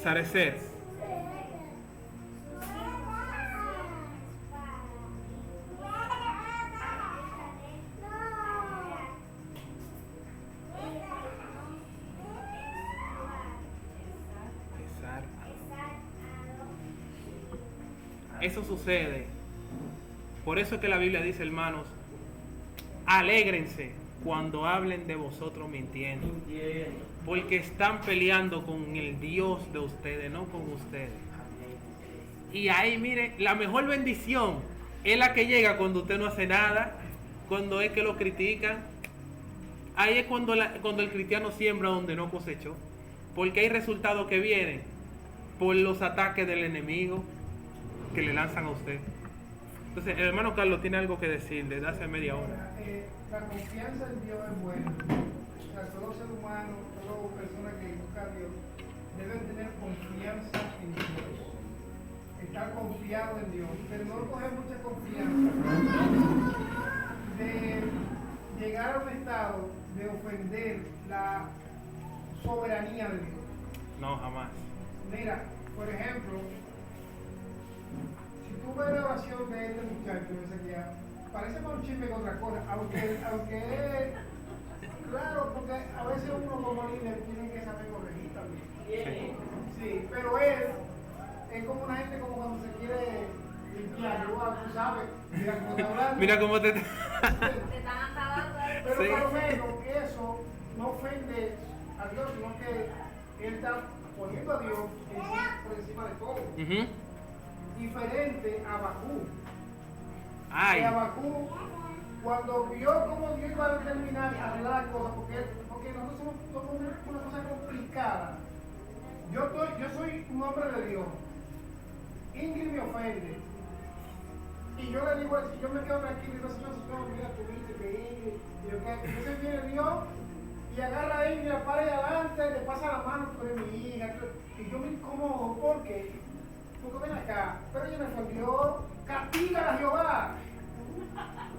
Sarecer. Eso sucede. Por eso es que la Biblia dice, hermanos, alégrense cuando hablen de vosotros mintiendo. Porque están peleando con el Dios de ustedes, no con ustedes. Y ahí, mire, la mejor bendición es la que llega cuando usted no hace nada, cuando es que lo critican. Ahí es cuando el cristiano siembra donde no cosechó. Porque hay resultados que vienen por los ataques del enemigo que le lanzan a usted. Entonces, el hermano Carlos tiene algo que decir desde hace media hora. La confianza en Dios es buena. O sea, todo ser humano, toda persona que busca a Dios, deben tener confianza en Dios. Estar confiado en Dios. Pero no coger mucha confianza de llegar a un estado de ofender la soberanía de Dios. No, jamás. Mira, por ejemplo, si tú ves la oración de este muchacho, parece más un chisme que otra cosa, aunque claro, porque a veces uno como líder tiene que saber corregir también. Sí, pero él es como una gente como cuando se quiere limpiar, tú sabes, mira cómo está hablando. Mira cómo te... Te están acabando. Pero Sí. por lo menos eso no ofende a Dios, sino que él está poniendo a Dios por encima de todo. Ujú. Diferente a Bakú. Ay. Que Abacú, cuando vio cómo Dios iba a determinar arreglar las cosas, porque nosotros somos una cosa complicada. Yo soy un hombre de Dios. Ingrid me ofende. Y yo le digo, si yo me quedo tranquilo y digo, Señor, mira, tú viste que Ingrid, y yo, ¿qué? Entonces viene Dios y agarra a Ingrid, la para ahí adelante, le pasa la mano, tú eres mi hija. Y yo me incomodo, ¿por qué? Porque ven acá, pero ella me ofendió, castígala Jehová.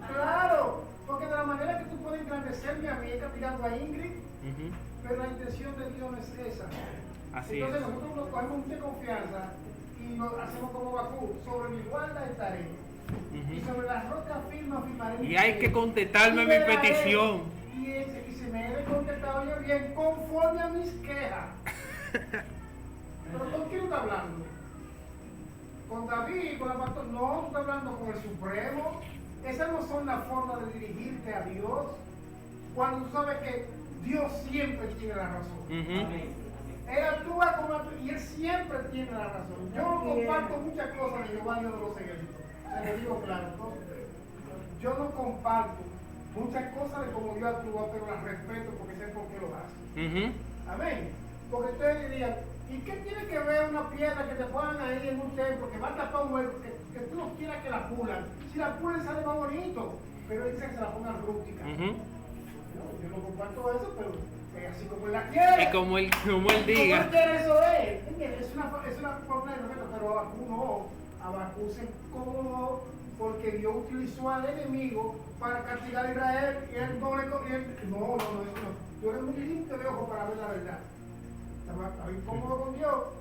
Claro, porque de la manera que tú puedes engrandecerme a mí es castigando a Ingrid, Ujú. pero la intención de Dios no es esa. Así Entonces es. nosotros nos cogemos mucha confianza y lo hacemos como Bakú, sobre mi guarda estaré. Ujú. Y sobre las rocas firmaré. Y hay que contestarme mi petición. Y se me debe contestar yo bien, conforme a mis quejas. Pero ¿con quién está hablando? ¿Con David? ¿Con la pastora? No, tú estás hablando con el Supremo. Esas no son las formas de dirigirte a Dios. Cuando tú sabes que Dios siempre tiene la razón. Ujú. Él actúa y Él siempre tiene la razón. Yo comparto muchas cosas de Jehová, yo no lo sé. Se lo digo claro, ¿no? Yo no comparto muchas cosas de cómo Dios actúa, pero las respeto porque sé por qué lo hace. Amén. Porque ustedes dirían, ¿y qué tiene que ver una piedra que te pongan ahí en un templo, que va a tapar un hueco, que tú no quieras que la pulan? Si la pulan sale más bonito, pero él dice que se la pongan rústica. No, yo no comparto eso, pero así como él la quiere. Y como él diga. ¿Cómo quiere eso es? Es una problema, pero Abacú no. Abacú se incomodó porque Dios utilizó al enemigo para castigar a Israel y él no le... No, eso no. Yo era muy limpio de ojo para ver la verdad. Estaba incómodo con Dios.